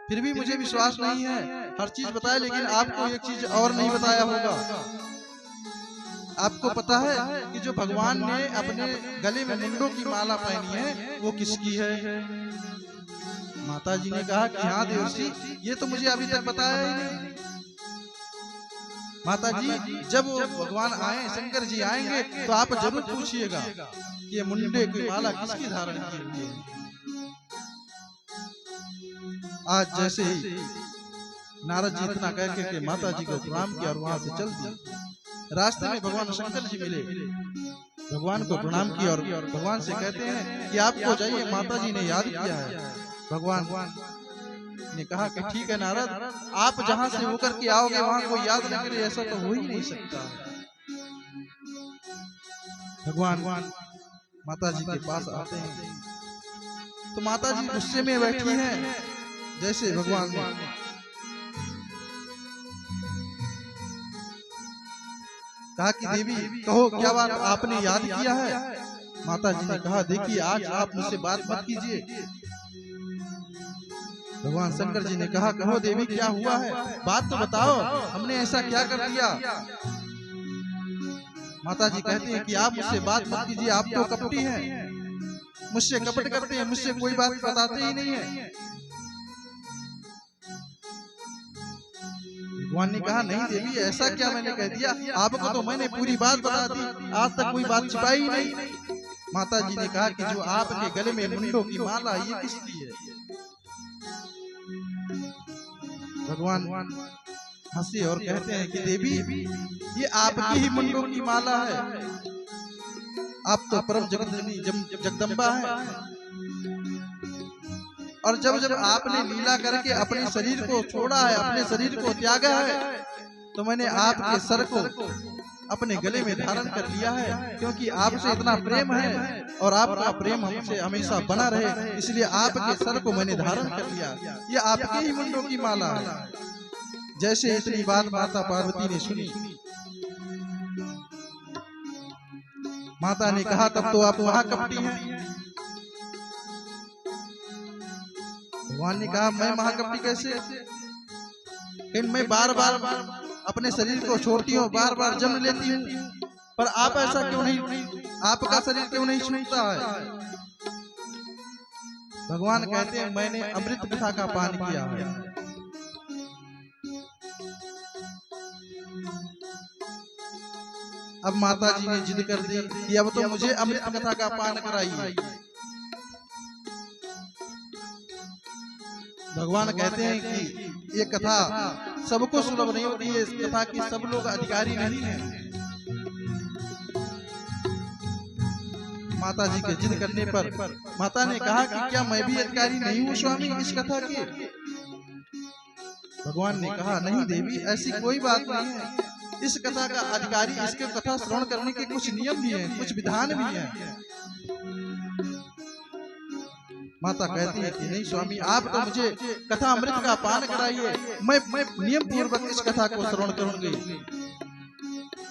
फिर भी मुझे विश्वास नहीं है। हर चीज बताया, लेकिन आपको एक चीज और नहीं बताया होगा। आपको पता है कि जो भगवान ने अपने गले में मुंडों की माला पहनी है, वो किसकी है? माता जी ने कहा कि हाँ देवर्षि, ये तो मुझे अभी तक बताया ही नहीं। माता जी, जब भगवान आए, शंकर जी आएंगे, तो आप जरूर पूछिएगा कि ये मुंडे की माला किसकी धारण की हुई है। आज जैसे ही नारद जी इतना कह के माता जी को प्रणाम किया और वहां से चल दिए। रास्ते में भगवान शंकर जी मिले, भगवान को प्रणाम किया और भगवान से कहते हैं कि आपको जाइए, माता जी ने याद किया है। भगवान ने कहा कि ठीक है नारद, आप जहां से होकर के आओगे वहां कोई याद न करे, ऐसा तो हो ही नहीं सकता। भगवान माता जी के पास आते हैं तो माता जी गुस्से में बैठी हैं। जैसे भगवान ने कहा कि देवी कहो, क्या बात आपने याद किया है? माता जी ने कहा, देखिए आज आप मुझसे बात मत कीजिए। भगवान शंकर जी ने कहा, कहो देवी क्या हुआ है, बात तो बताओ, हमने ऐसा क्या कर दिया? माता जी कहती हैं कि आप मुझसे बात मत कीजिए, आप तो कपटी हैं, मुझसे कपट करते हैं, मुझसे कोई बात बताते ही नहीं है। भगवान ने कहा, नहीं देवी, ऐसा क्या मैंने कह दिया? आपको तो मैंने पूरी बात बता दी, आज तक कोई बात छिपाई ही नहीं। माता जी ने कहा कि जो आपके गले में मुंडों की माला, ये किसकी है? भगवान हंसे और कहते हैं कि देवी, ये आपकी ही मुंडों की माला है। आप तो परम जगदम्बी जगदम्बा है, और जब जब आपने लीला करके अपने शरीर को छोड़ा है, अपने शरीर को त्यागा है, तो मैंने आपके सर को अपने गले में धारण कर लिया है, क्योंकि आपसे इतना प्रेम है और आपका प्रेम हमसे हमेशा बना रहे, इसलिए आपके सर को मैंने धारण कर लिया। ये आपके ही मुंडों की माला है। जैसे इतनी बात माता पार्वती ने सुनी, माता ने कहा तब तो आप महाकपटी हैं। भगवान ने कहा मैं महाकपटी कैसे? लेकिन मैं बार बार अपने शरीर को छोड़ती हूँ, बार बार जन्म लेती हूँ, पर आप ऐसा क्यों नहीं, आपका शरीर क्यों नहीं छूटता है? भगवान कहते हैं मैंने अमृत कथा का पान किया है। अब माता जी ने जिद कर दी कि अब तो मुझे अमृत कथा का पान कराइए। भगवान कहते हैं कि ये कथा सबको सुलभ नहीं होती है, इस कथा की सब लोग अधिकारी नहीं हैं। माता जी के जिद करने पर माता ने कहा कि क्या मैं भी अधिकारी नहीं हूँ स्वामी इस कथा के? भगवान ने कहा नहीं देवी, ऐसी कोई बात नहीं है। इस कथा का अधिकारी, इसके कथा श्रवण करने के कुछ नियम भी हैं, कुछ विधान भी हैं। माता कहती है कि नहीं स्वामी, आप तो मुझे कथा अमृत का पान कराइए, मैं नियम पूर्वक इस कथा को श्रवण करूंगी।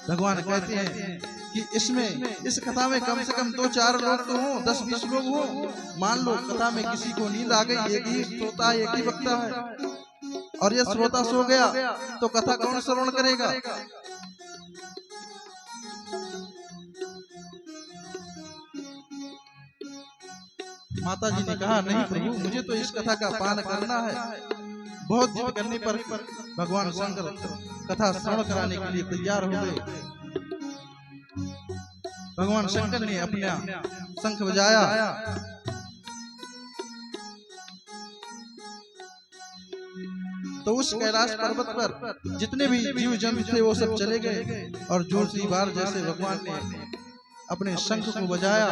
भगवान कहते हैं कि इस कथा में कम से कम 2-4 लोग तो हों, 10-20 लोग हों। मान लो कथा में किसी को नींद आ गई, एक ही श्रोता एक ही वक्ता है, और यह श्रोता सो गया तो कथा कौन श्रवण करेगा? माता जी ने कहा नहीं प्रभु, मुझे तो इस कथा का पान करना है। बहुत जिद करने पर भगवान शंकर कथा श्रवण कराने के लिए तैयार हो गए। भगवान शंकर ने अपना शंख बजाया, तो उस कैलाश पर्वत पर जितने भी जीव जंतु थे वो सब चले गए, और दूसरी बार जैसे भगवान ने अपने शंख को बजाया,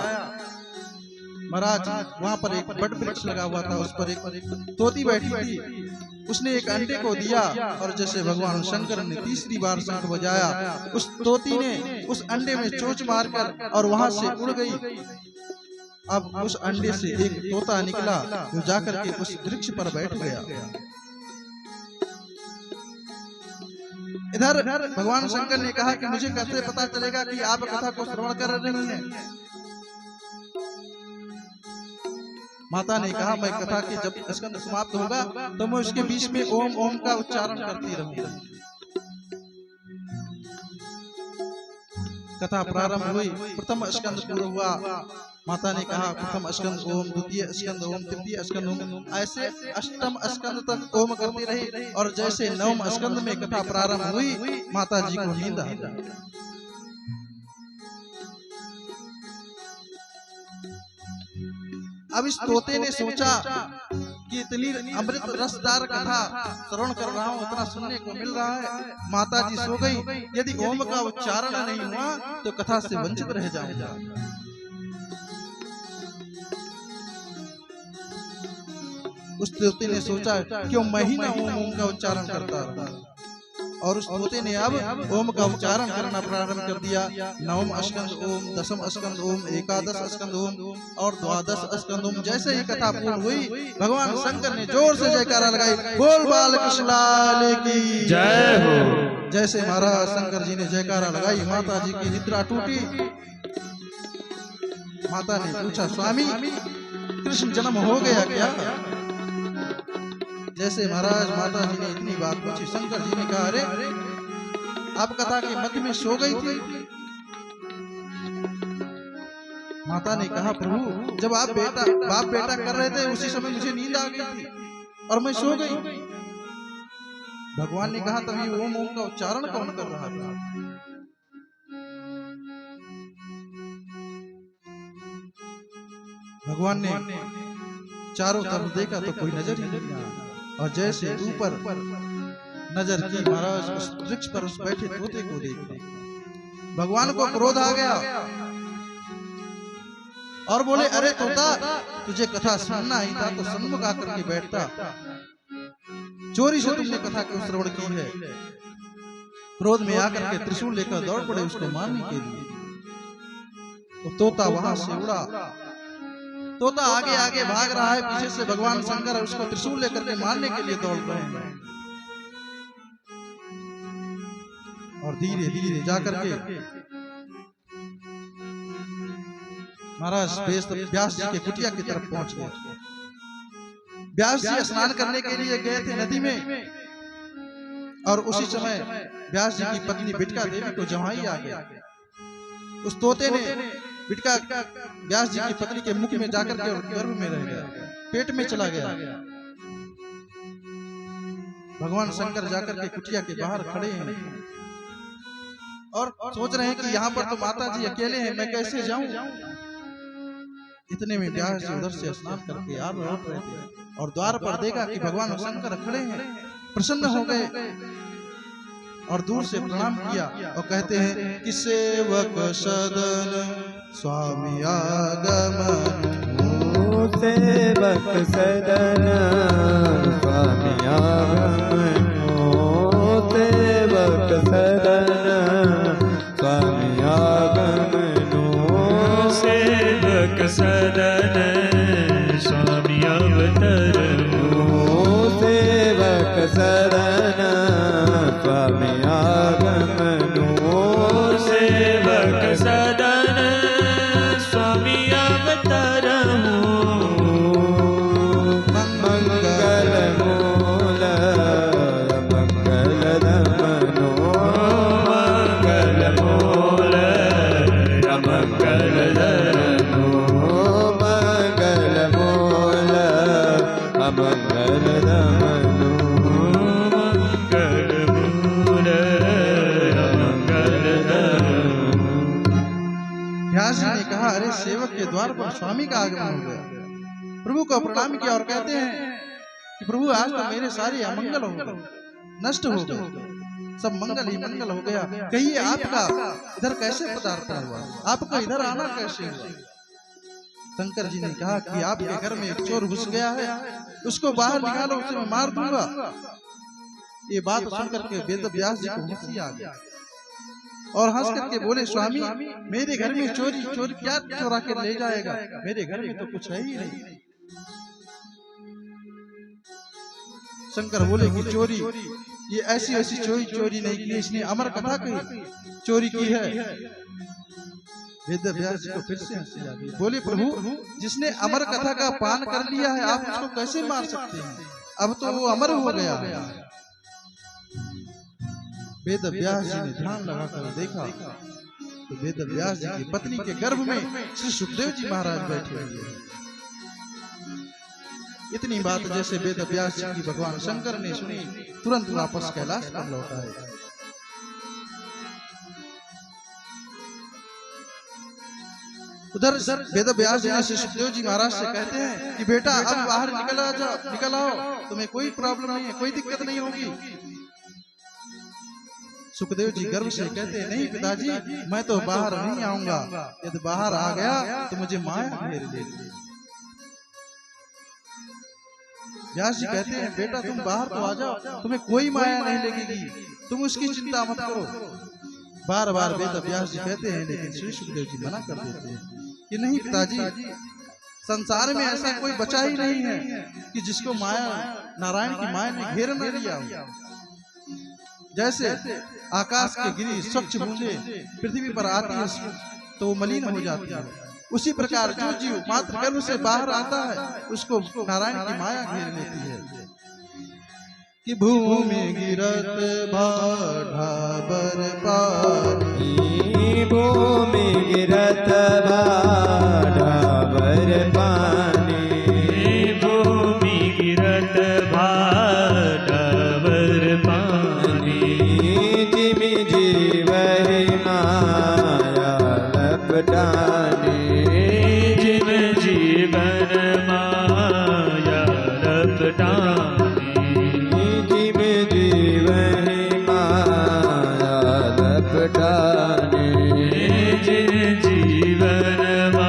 महाराज वहां पर एक बड़ वृक्ष लगा हुआ था, उस पर एक तोती बैठी थी। उसने एक अंडे को दिया, और जैसे भगवान शंकर ने तीसरी बार शंख बजाया, उस तोती ने उस अंडे में चोंच मारकर और वहां से उड़ गई। अब उस अंडे से एक तोता निकला जो जाकर के उस वृक्ष पर बैठ गया। इधर भगवान शंकर ने कहा कि मुझे कैसे पता चलेगा कि आप कथा को श्रवण कर रही हैं? माता ने कहा मैं कथा के जब स्कंद समाप्त होगा तो मैं उसके बीच में ओम ओम का उच्चारण करती रहूंगी। कथा प्रारंभ हुई, प्रथम स्कंद पूरा हुआ। माता ने कहा प्रथम स्कंद ओम, द्वितीय स्कंद ओम, तृतीय स्कंद ओम, ऐसे अष्टम स्कंद तक ओम करती रही। और जैसे नवम स्कंद में कथा प्रारंभ हुई, माता जी को नींद आ गई। अब इस तोते ने सोचा कि इतनी अमृत रसदार कथा श्रवण कर रहा हूँ, इतना सुनने को मिल रहा है, माता जी सो गई, यदि ओम का उच्चारण नहीं हुआ तो कथा से वंचित रह जाऊंगा। उस तोते ने सोचा क्यों मैं ही ना ओम का उच्चारण करता रहा, और उस तोते ने अब ओम का उच्चारण करना प्रारंभ कर दिया। नवम स्कंद ओम, दसम स्कंद ओम, एकादश स्कंद ओम और द्वादश स्कंद ओम। जैसे ही कथा पूर्ण हुई, भगवान शंकर ने जोर से जयकारा लगाई, बोल बाल कृष्ण लाल की जय हो। जैसे महाराज शंकर जी ने जयकारा लगाई, माता जी की निद्रा टूटी। माता ने पूछा स्वामी कृष्ण जन्म हो गया क्या? जैसे महाराज माता जी ने इतनी बात पूछी, शंकर जी ने कहा अरे आप कथा के मध्य में सो गई थी। माता ने कहा प्रभु जब आप बाप बेटा कर रहे थे उसी समय मुझे नींद आ गई थी और मैं सो गई। भगवान ने कहा तभी ओम ओम का उच्चारण कौन कर रहा था? भगवान ने चारों तरफ देखा तो कोई नजर ही नहीं आया, और जैसे ऊपर नजर की महाराज उस वृक्ष पर उस बैठे तोते को देख भगवान को क्रोध आ गया और बोले अरे तोता तुझे कथा सुनना ही था तो सन्मुख आकर के बैठता, चोरी से तुमने कथा क्यों श्रवण की है? क्रोध में आकर के त्रिशूल लेकर दौड़ पड़े उसको मारने के लिए। तो तोता वहां से उड़ा, तोता आगे आगे भाग रहा है, पीछे से भगवान शंकर उसको त्रिशूल लेकर के मारने के लिए दौड़ रहे हैं। और धीरे धीरे जाकर के महाराज व्यास जी के कुटिया की तरफ पहुंच गए। व्यास जी स्नान करने के लिए गए थे नदी में, और उसी समय व्यास जी की पत्नी बिटका देवी को जमाई आ गया। उस तोते ने बिटका व्यास जी की पत्नी के मुख में जाकर के गर्भ में रह गया, पेट में चला गया। भगवान शंकर जाकर के कुटिया के बाहर खड़े हैं और सोच रहे हैं कि यहाँ पर तो माता जी अकेले हैं, मैं कैसे जाऊं। इतने में व्यास जी उधर से स्नान करके आ लौट रहे थे और द्वार पर देखा कि भगवान शंकर खड़े हैं। प्रसन्न हो गए और दूर से प्रणाम किया और कहते हैं कि सेवक सदन स्वामी आगमन, सेवक सदन स्वामी आगमन, सेवक सदन स्वामी आगमन, सेवक सदन स्वामी अवतरनु, सेवक सदन स्वामी आगमन, सेवक सदन स्वामी अवतरनु, मंगल मूल मंगल दमनो, मंगल मूल अमंगल धरनु, मंगल मूल अमंगल दमनो, मंगल मूल अमंगल धरनु। व्यास जी ने कहा, अरे सेवक के द्वार पर स्वामी का आगमन हो गया। प्रभु को प्रणाम किया और कहते हैं कि प्रभु आज तो मेरे सारे अमंगल हो गए, नष्ट हो गए, सब मंगल ही मंगल हो गया। कहिए आपका इधर कैसे पदार्पण हुआ, आपका इधर आना कैसे हुआ। शंकर जी ने कहा कि आपके घर में एक चोर घुस गया है, उसको बाहर निकालो, उसे मैं मार दूंगा। ये बात सुनकर के वेद व्यास जी को हंसी आ गई और हंस करके बोले, स्वामी मेरे घर में चोर क्या चोरा के ले जाएगा, मेरे घर में तो कुछ है ही नहीं। शंकर बोले कि चोरी, ये ऐसी ऐसी चोरी नहीं की, इसने अमर कथा कही, चोरी की है। वेद व्यास जी को फिर से हंसी आ गई। बोले, प्रभु जिसने अमर कथा का पान कर लिया है, आप उसको कैसे मार सकते हैं, अब तो वो अमर हो गया है। वेद व्यास जी ने ध्यान लगाकर देखा तो वेद व्यास जी की पत्नी के गर्भ में श्री सुखदेव जी महाराज बैठे हुए हैं। इतनी बात जैसे वेद व्यास जी की भगवान शंकर ने सुनी, तुरंत वापस कैलाश पर लौट आए। उधर वेद व्यास जी ने श्री सुखदेव जी महाराज से कहते हैं कि बेटा अब बाहर निकल आओ, तुम्हें कोई प्रॉब्लम नहीं है, कोई दिक्कत नहीं होगी। सुखदेव जी गर्व से कहते हैं, नहीं पिताजी मैं तो बाहर नहीं आऊंगा, यदि बाहर आ गया तो मुझे माया घेर लेगी। व्यास जी कहते हैं, बेटा तुम बाहर तो आ जाओ, तुम्हें कोई माया नहीं लगेगी, तुम उसकी चिंता मत करो। बार बार वेद व्यास जी कहते हैं, लेकिन श्री सुखदेव जी मना कर देते हैं कि नहीं पिताजी, संसार में ऐसा कोई बचा ही नहीं है कि जिसको माया, नारायण की माया ने घेर न लिया हो। जैसे आकाश के गिरी स्वच्छ बूंदे पृथ्वी पर आती है तो वो मलिन हो जाती है, उसी प्रकार जो जीव मात्र गर्भ से बाहर आता है उसको नारायण की माया घेर लेती है। कि भूमि गिरत भाढ़ा बर पानी, भूमि गिरत भाढ़ा बर पानी, भूमि गिरत भाढ़ा बर पानी, जिमि जीवहि माया लपटानी, जिम जीवन माया लपटानी, जिम जीवहि माया लपटानी, जिम जीवन माया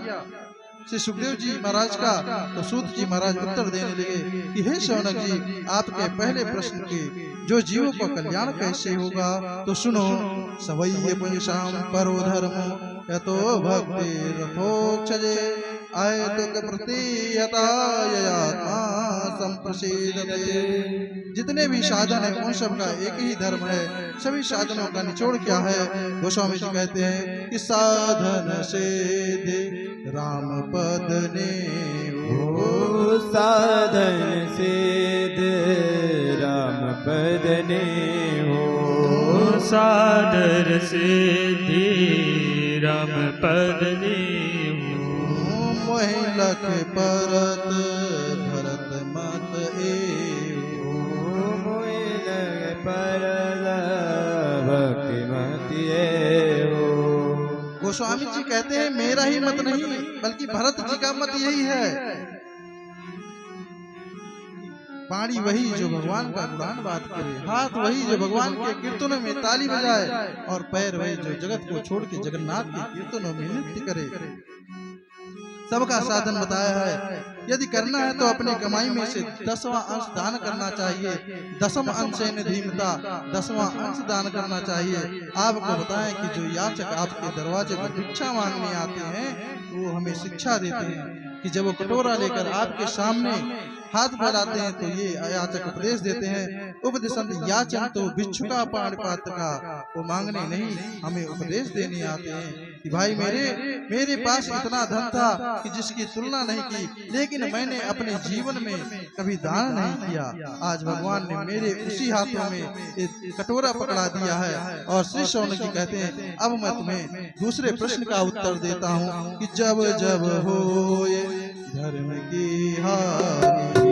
श्री सुखदेव जी महाराज का। तो सूत जी महाराज उत्तर देने लगे कि हे शौनक जी, आपके पहले प्रश्न के जो जीवों का कल्याण कैसे होगा तो सुनो। सवैये पुंसाम परो धर्मो यतो भक्ति रथोक्षजे आयतुक प्रतीयतायात्मा संप्रसीदते। जितने भी साधन है उन सब का एक ही धर्म है। सभी साधनों का निचोड़ क्या है? गोस्वामी जी कहते हैं कि साधन से राम पद ने ओ साधन सिद्ध राम पद ने हो। सादर सिद्धि राम पद ने हो। मोहि लख परत भरत मत एवो। भक्ति मति हो। गोस्वामी जी कहते हैं मेरा ही मत नहीं बल्कि भरत जी का मत यही है। वाणी वही जो भगवान का गुणगान बात करे, हाथ वही जो भगवान के कीर्तनों में ताली बजाए, और पैर वही जो जगत को छोड़ के जगन्नाथ के कीर्तनों में नृत्य करे। सबका साधन बताया है। यदि करना है तो अपनी कमाई में से 10वां अंश दान करना चाहिए। 10वां अंश धीमता 10वां अंश दान करना चाहिए। आपको बताएं कि जो याचक आपके दरवाजे पर भिक्षा मांगने आते हैं वो हमें शिक्षा देते हैं कि जब वो कटोरा लेकर आपके सामने हाथ फैलाते हैं तो ये याचक उपदेश देते हैं, उपदेशंत याचन तो भिक्षुका पाणिपात्र का, वो मांगने नहीं हमें उपदेश देने आते हैं कि भाई मेरे पास इतना धन था कि जिसकी तुलना नहीं की, लेकिन मैंने अपने जीवन में कभी दान नहीं किया। आज भगवान ने मेरे उसी हाथों में एक कटोरा पकड़ा दिया है। और श्री शौनक जी कहते हैं अब मैं तुम्हें दूसरे प्रश्न का उत्तर देता हूँ कि जब जब हो धर्म की हानि,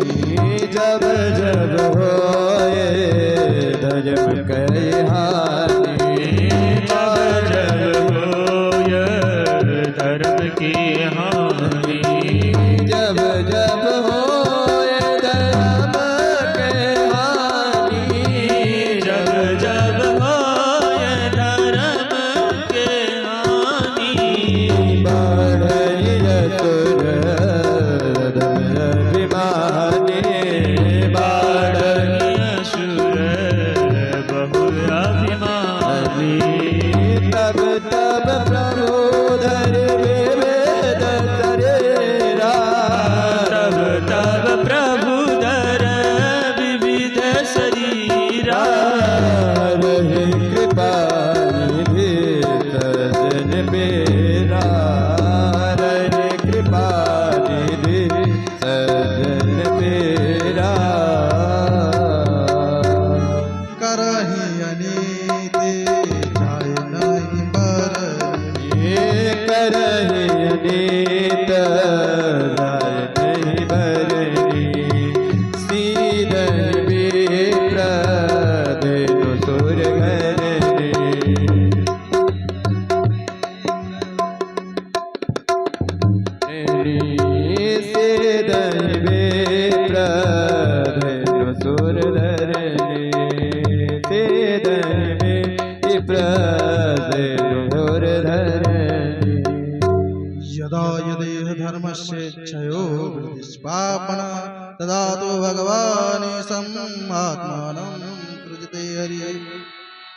जब जब होए धर्म की हानि, जब जब होए धर्म की हानि, जब जब होए धर्म की हानि, जब जब होए प्रधेनुसुर धरणी ते धनि में प्रधेनुर धरणी यदा यदेह धर्मस्य क्षयो वृद्धिस्पापना तदा तो भगवान आत्मानं सृजते हरि।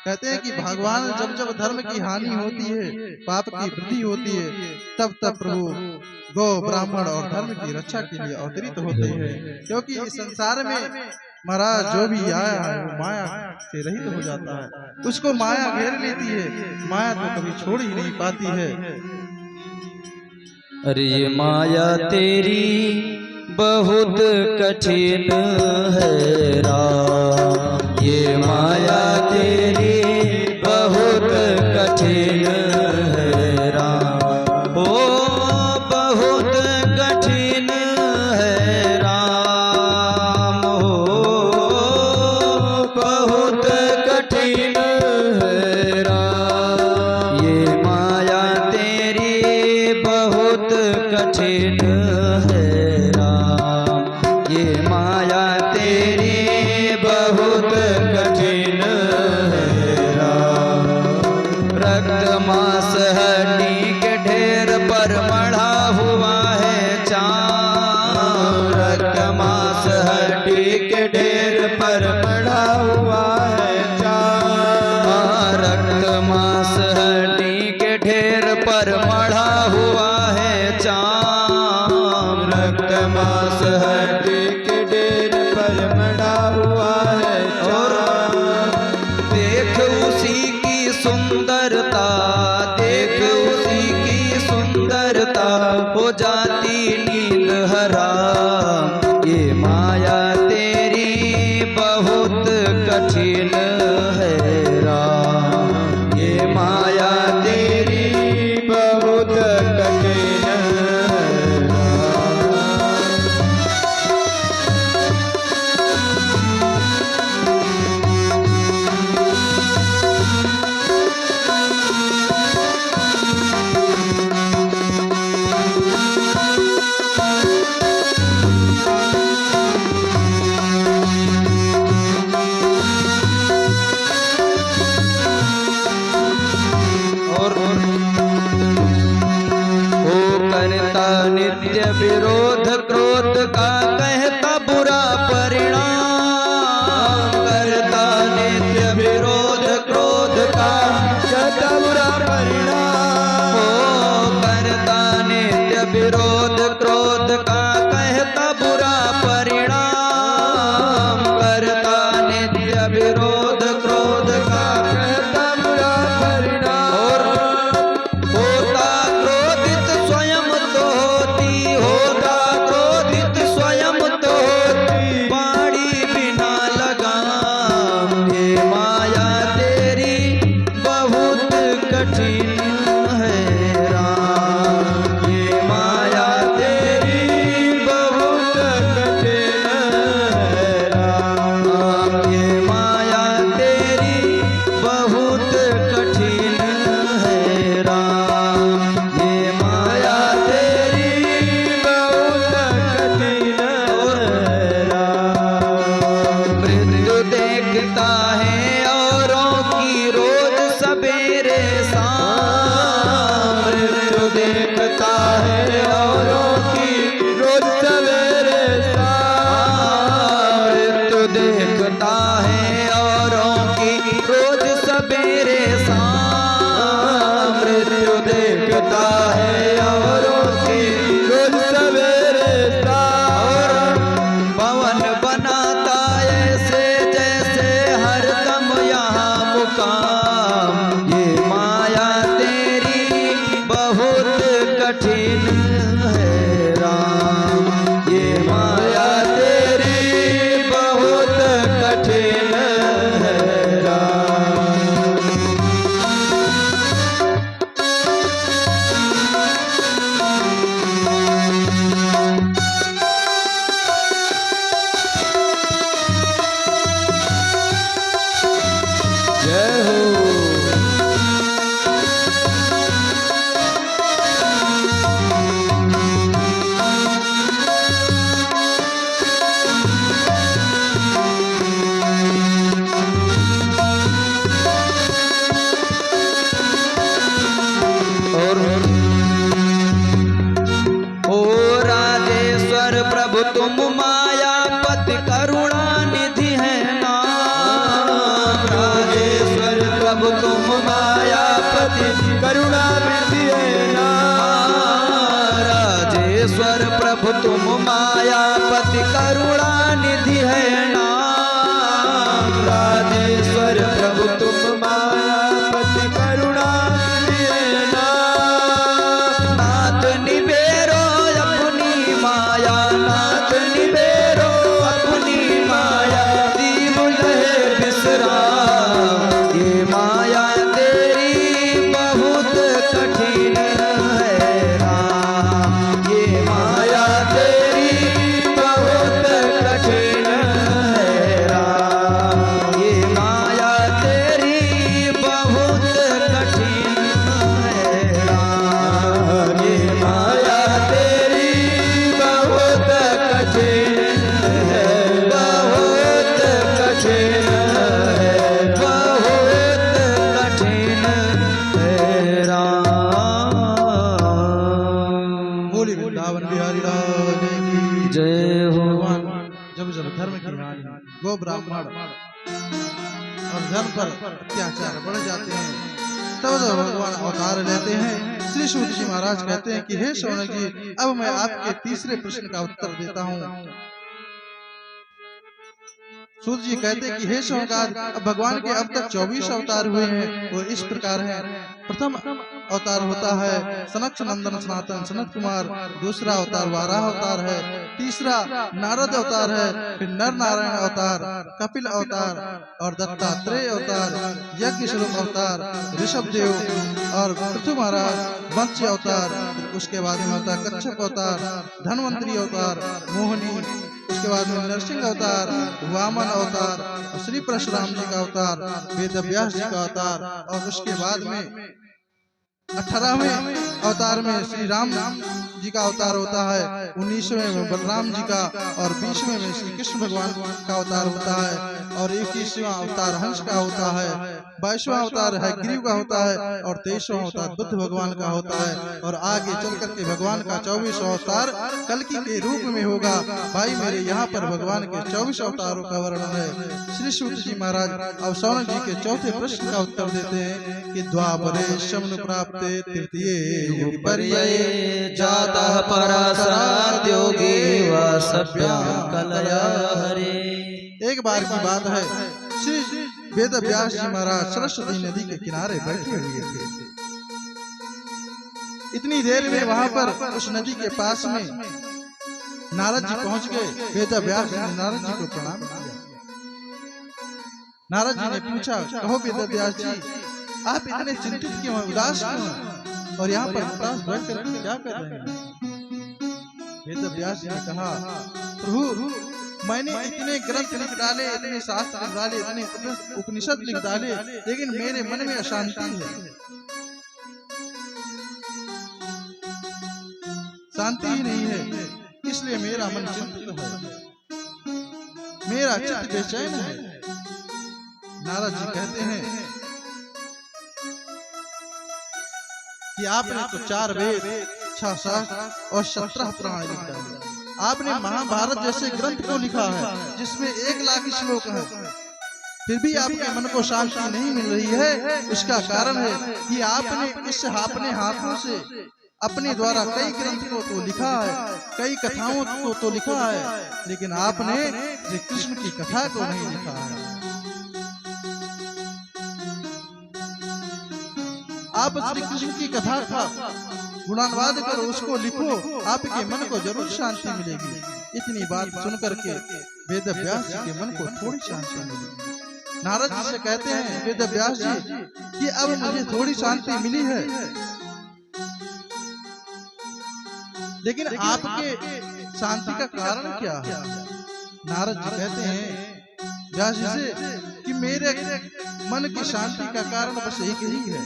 कहते हैं कि भगवान जब जब धर्म की हानि होती है, पाप की वृद्धि होती है, तब तब प्रभु गौ ब्राह्मण और धर्म की रक्षा के लिए अवतरित होते हैं। क्योंकि इस संसार में महाराज जो भी आया है वो माया से रहित हो जाता है, उसको माया घेर लेती है, माया तो कभी छोड़ ही नहीं पाती है। अरे ये माया तेरी बहुत कठिन है राम, ये माया तेरी बहुत कठिन है राम, ओ बहुत कठिन है राम, ओ बहुत कठिन है राम, ये माया तेरी बहुत कठिन है राम, ये माया तेरी बहुत कठिन है राम। रक्त मांस हड्डी के ढेर पर मढ़ा हुआ है चाँद, रक्त मांस हड्डी के ढेर पर मढ़ा हुआ है चाँद, रक्त मांस हड्डी के ढेर पर मढ़ा हुआ है चाँद, रक्त मांस हड्डी के ढेर पर मढ़ा हुआ है चाँद। देख उसी की सुंदरता, देख उसी की सुंदरता हो जाती नींद हराम, ये माया तेरी बहुत कठिन है राम, ये माया तेरी बहुत कठिन है राम। तुम मायापति करुणा निधि है नाम। राजेश्वर प्रभु तुम मायापति करुणा निधि है नाम। राजेश्वर प्रभु तुम मायापति करुणा निधि है नाम। राजेश्वर प्रभु तुम मायापति करुणा निधि है नाम। नाथ निबेरो अपनी माया, नाथ निबेरो अपनी माया, दीव लहे विश्राम। ये माया तेरी बहुत कठिन है राम। ये माया तेरी बहुत कठिन है राम। ये माया तेरी बहुत कठिन है राम। ये माया तेरी बहुत कठिन है, बहुत कठिन है, बहुत कठिन है राम। बोली वृंदावन बिहारी लाल की जय हो। भगवान जब जब धर्म की हानि, गो ब्राह्मण और धर्म पर अत्याचार बढ़ जाते हैं, तब जब भगवान अवतार लेते हैं। श्री सूत जी महाराज कहते हैं कि हे शौनक जी, अब मैं आपके तीसरे प्रश्न का उत्तर देता हूँ। सूत जी कहते हैं कि हे शौनक, अब भगवान के अब तक 24 अवतार हुए हैं, वो इस प्रकार हैं। प्रथम अवतार होता है सनक नंदन सनातन सनत कुमार, दूसरा अवतार वाराह अवतार है, तीसरा नारद अवतार है, फिर नर नारायण अवतार, कपिल अवतार और दत्तात्रेय अवतार, यज्ञ स्वरूप अवतार, ऋषभ देव और पृथु महाराज वंश अवतार। उसके बाद में होता है कच्छप अवतार, धनवंतरी अवतार, मोहिनी, उसके बाद में नरसिंह अवतार, वामन अवतार और श्री परशुराम जी का अवतार, वेद व्यास जी का अवतार और उसके बाद में 18वें अवतार में श्री राम जी का अवतार होता है, 19वें में बलराम जी का और 20वें में श्री कृष्ण भगवान का अवतार होता है और 21वां अवतार हंस का होता है, 22वां अवतार है ग्रीव का होता है और 23वां अवतार बुद्ध भगवान का होता है। और आगे चल करके भगवान का 24वां अवतार कल्कि के रूप में होगा। भाई मेरे यहाँ पर भगवान के 24 अवतारों का वर्णन है। श्री सूत जी महाराज अब शौनक जी के चौथे प्रश्न का उत्तर देते हैं कि द्वापरे शमन प्राप्त तृतीये पर्याये जातः पराशरात् योगी व सभ्यां कलया हरे। एक बार की बात है, श्री वेद व्यास जी महाराज सरस्वती नदी के किनारे बैठे हुए थे। इतनी देर में वहां पर उस नदी के पास में नारद जी पहुंच गए। वेद व्यास जी ने नारद जी को प्रणाम किया। नारद जी ने पूछा, कहो वेद व्यास जी, आप इतने चिंतित क्यों हैं, उदास क्यों हैं और यहाँ पर उदास बैठ कर क्या कर रहे हैं? वेद व्यास जी ने कहा, प्रभु मैंने इतने ग्रंथ लिख डाले, इतने शास्त्र लिख डाले, इतने उपनिषद लिख डाले, लेकिन मेरे मन में अशांति है, शांति ही नहीं है, इसलिए मेरा मन चिंतित है, मेरा चित्त बेचैन है। नारद जी कहते हैं कि आपने तो 4 वेद, 6 शास्त्र और 17 पुराण लिख डाले। आपने महाभारत जैसे ग्रंथ को लिखा है जिसमें 1 लाख श्लोक है, फिर भी आपके मन को शांति नहीं मिल रही है। उसका कारण है कि आपने अपने हाथों से अपने द्वारा कई ग्रंथ को तो लिखा है, कई कथाओं को तो लिखा है, लेकिन आपने श्री कृष्ण की कथा को नहीं लिखा है। आप श्री कृष्ण की कथा का गुणानुवाद करो, उसको लिखो, आपके मन को जरूर शांति मिलेगी। इतनी बात सुनकर के वेद व्यास जी के मन को थोड़ी शांति मिली। नारद जी से कहते हैं वेद व्यास जी कि अब मुझे थोड़ी शांति मिली है, लेकिन आपके शांति का कारण क्या है? नारद जी कहते हैं व्यास जी से कि मेरे मन की शांति का कारण बस एक ही है,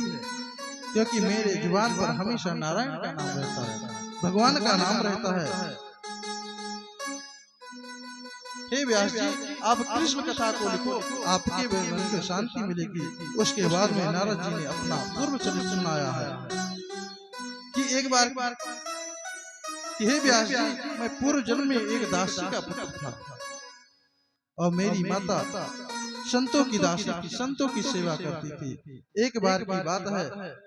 क्योंकि मेरे जुबान पर हमेशा नारायण का नाम रहता है, भगवान का नाम रहता है। हे व्यास जी, आप कृष्ण कथा को लिखो, आपके मन को शांति मिलेगी। उसके बाद में नारद जी ने अपना पूर्व चरित्र सुनाया है कि एक बार कि हे व्यास जी, मैं पूर्व जन्म में एक दासी का पुत्र था और मेरी माता संतों की दासी थी, संतों की सेवा करती थी। एक बार की बात है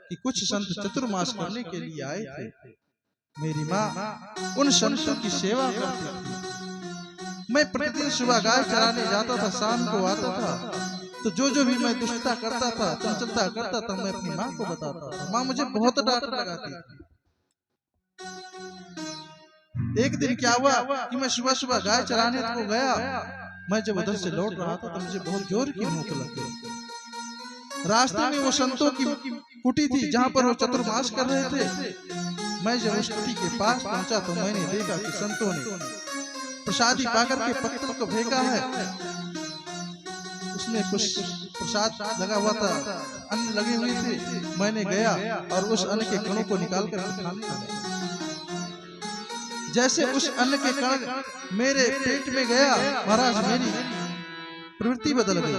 कि कुछ संत चतुर्मास करने के लिए आए थे। मेरी माँ उन संतों की सेवा करती थी। मैं प्रतिदिन सुबह गाय चराने जाता था, शाम को आता था, तो जो भी मैं दुष्टता करता था, चंचलता करता था, मैं अपनी माँ को बताता था। माँ मुझे बहुत डांट लगाती थी। एक दिन क्या हुआ कि मैं सुबह सुबह गाय चराने को गया। मैं जब उधर से लौट रहा था तो मुझे बहुत जोर की भूख लग गई। रास्ते में वो संतों की कुटी थी जहाँ पर वो चतुर्मास कर रहे थे। मैं जब उस कुटी के पास पहुंचा तो मैंने देखा कि संतों ने प्रसादी पाकर के पत्तल को फेंका है। उसमें कुछ प्रसाद लगा हुआ था, अन्न लगे हुए थे। मैंने गया और उस अन्न के कणों को निकाल कर खाने लगा। जैसे उस अन्न के कण मेरे पेट में गया, महाराज मेरी प्रवृत्ति बदल गई।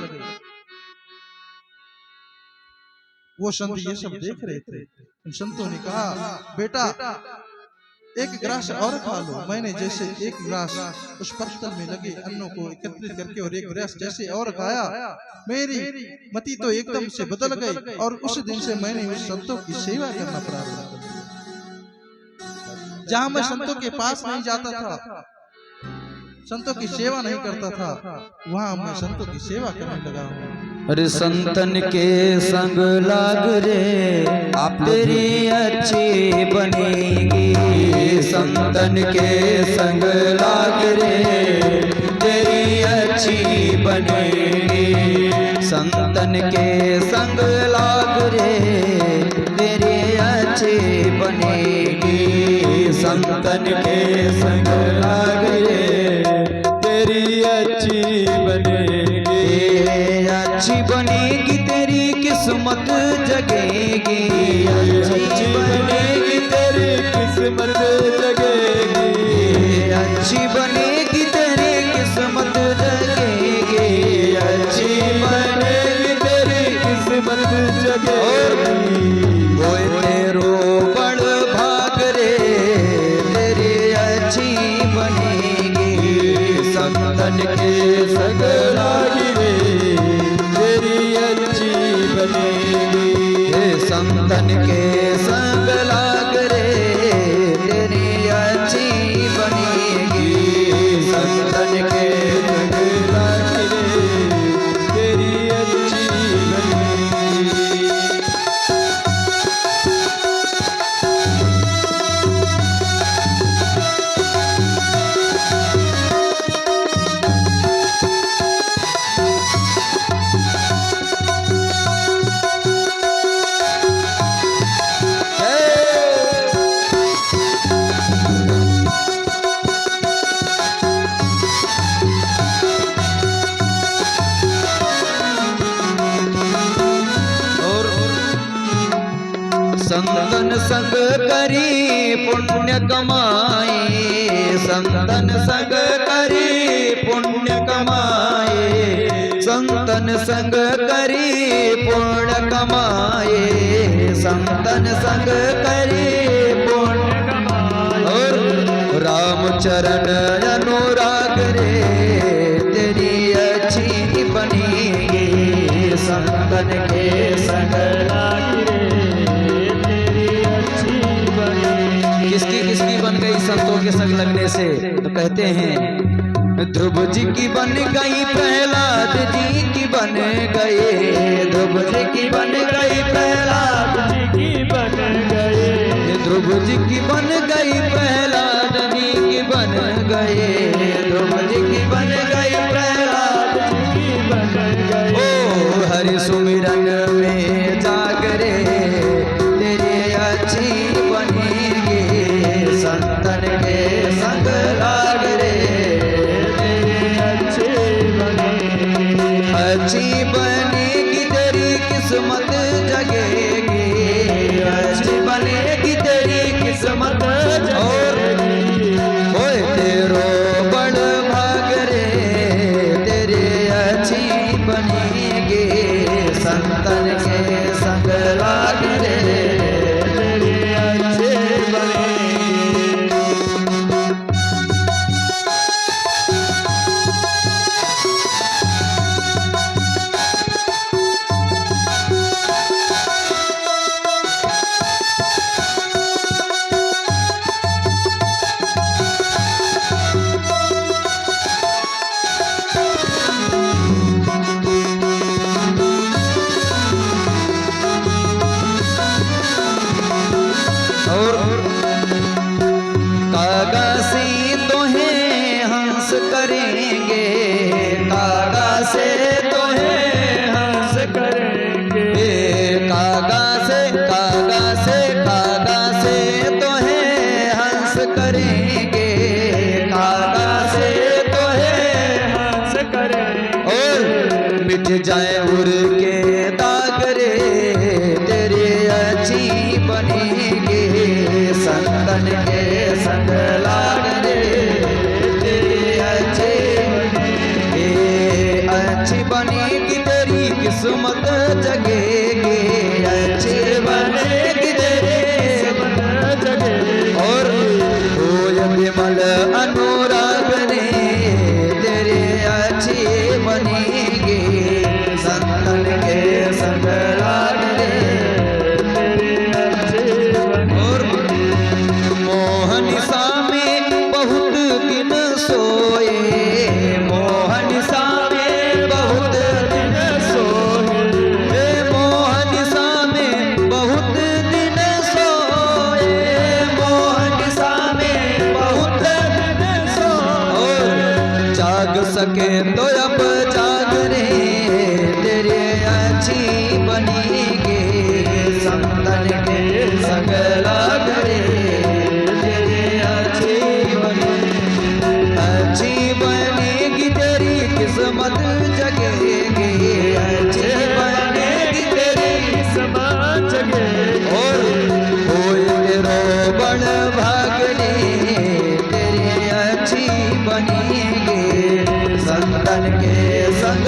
वो संत ये सब देख रहे थे। उन संतों ने कहा, बेटा एक ग्रास और खा लो। मैंने जैसे एक ग्रास उस पत्तल में लगे अन्नों को एकत्रित करके और एक ग्रास जैसे और खाया, मेरी मति तो एकदम से बदल गई और उस दिन से मैंने उस संतों की सेवा करना प्रारंभ कर दिया। जहाँ मैं संतों के पास नहीं जाता था, संतों की सेवा नहीं करता था, वहाँ मैं संतों की सेवा करने लगा हूँ। अरे संतन के संग लाग रे, आप तेरी अच्छी बनेगी। संतन के संग लाग रे, तेरी अच्छी बनेगी। संतन के संग लाग रे, तेरी अच्छी बनेगी। संतन के संग लाग रे, तेरी अच्छी बनेगी। अच्छी बनेगी तेरी किस्मत जगेगी। अच्छी बनेगी तेरी किस्मत जगेगी। अच्छी बनेगी तेरी किस्मत जगेगी। अच्छी बनेगी तेरी किस्मत जगेगी। कोई तेरो बड़ भाग रे, तेरी अच्छी बनेगी। संतन के संग लागी रे, तेरी अच्छी बनेगी। संतन के संग लाग रे, तेरी अच्छी बनेगी। संतन के संग लाग रे, तेरी अच्छी बनेगी। संतन संग करी पुण्य कमाए। संतन संग करी पुण्य कमाए। संतन संग करी पुण्य कमाए। संतन संग करी पुण्य कमाए। और राम चरण अनुराग रे, तेरी अच्छी बनेगी। संतन के संग लाग रे, किसकी किसकी बन गई संतों के संग लगने से? तो कहते हैं ध्रुव जी की बन गई, प्रहलाद जी की बन गए। ध्रुव जी की बन गई, प्रहलाद जी की बन गए। ध्रुव जी की बन गई, प्रहलाद जी की बन गए। ध्रुव जी की बन गई, प्रहलाद जी की बन गए। ओ हरि सुमिरन में जागरे, तेरी अच्छी बनेगी। संतन के संग लाग रे, तेरी अच्छी बनेगी। अच्छी बनेगी तेरी किस्मत जगेगी। अच्छी बनेगी तेरी किस्मत जगेगी। ओए तेरो बड़ भाग रे, तेरी अच्छी बनेगी। संतन के संग लाग रे, तेरी अच्छी बनेगी। कागा से तो है हंस करेंगे कागा से कागा से कागा से तो है हंस करेंगे कागा से तो है हंस करेंगे और मिट जाए उर के दाग रे तेरे अच्छी बनेंगे संतन के संग लाग रे तेरे अच्छे अच्छी बनेगी तेरी किस्मत जगेगी अच्छी बनेगी तेरी किस्मत जगेगी और होय विमल अनुराग ने तेरे अच्छी बनेगी संतन के संग लाग रे तेरे अच्छे और मोहन सा में बहुत दिन सोए मोहन सा में बहुत दिन सोए मोहन सा में बहुत दिन सोए मोहन सा में बहुत दिन सोए जाग सके तो अब जाग रे तेरे अच्छी बनेगी संतन के संग लाग रे तेरे अच्छी बनेगी तेरी किस्मत जगेगी अच्छी बनेगी तेरी किस्मत जगेगी और होय तेरो बड़ भागने तेरी अच्छी बनेगी संतन के संग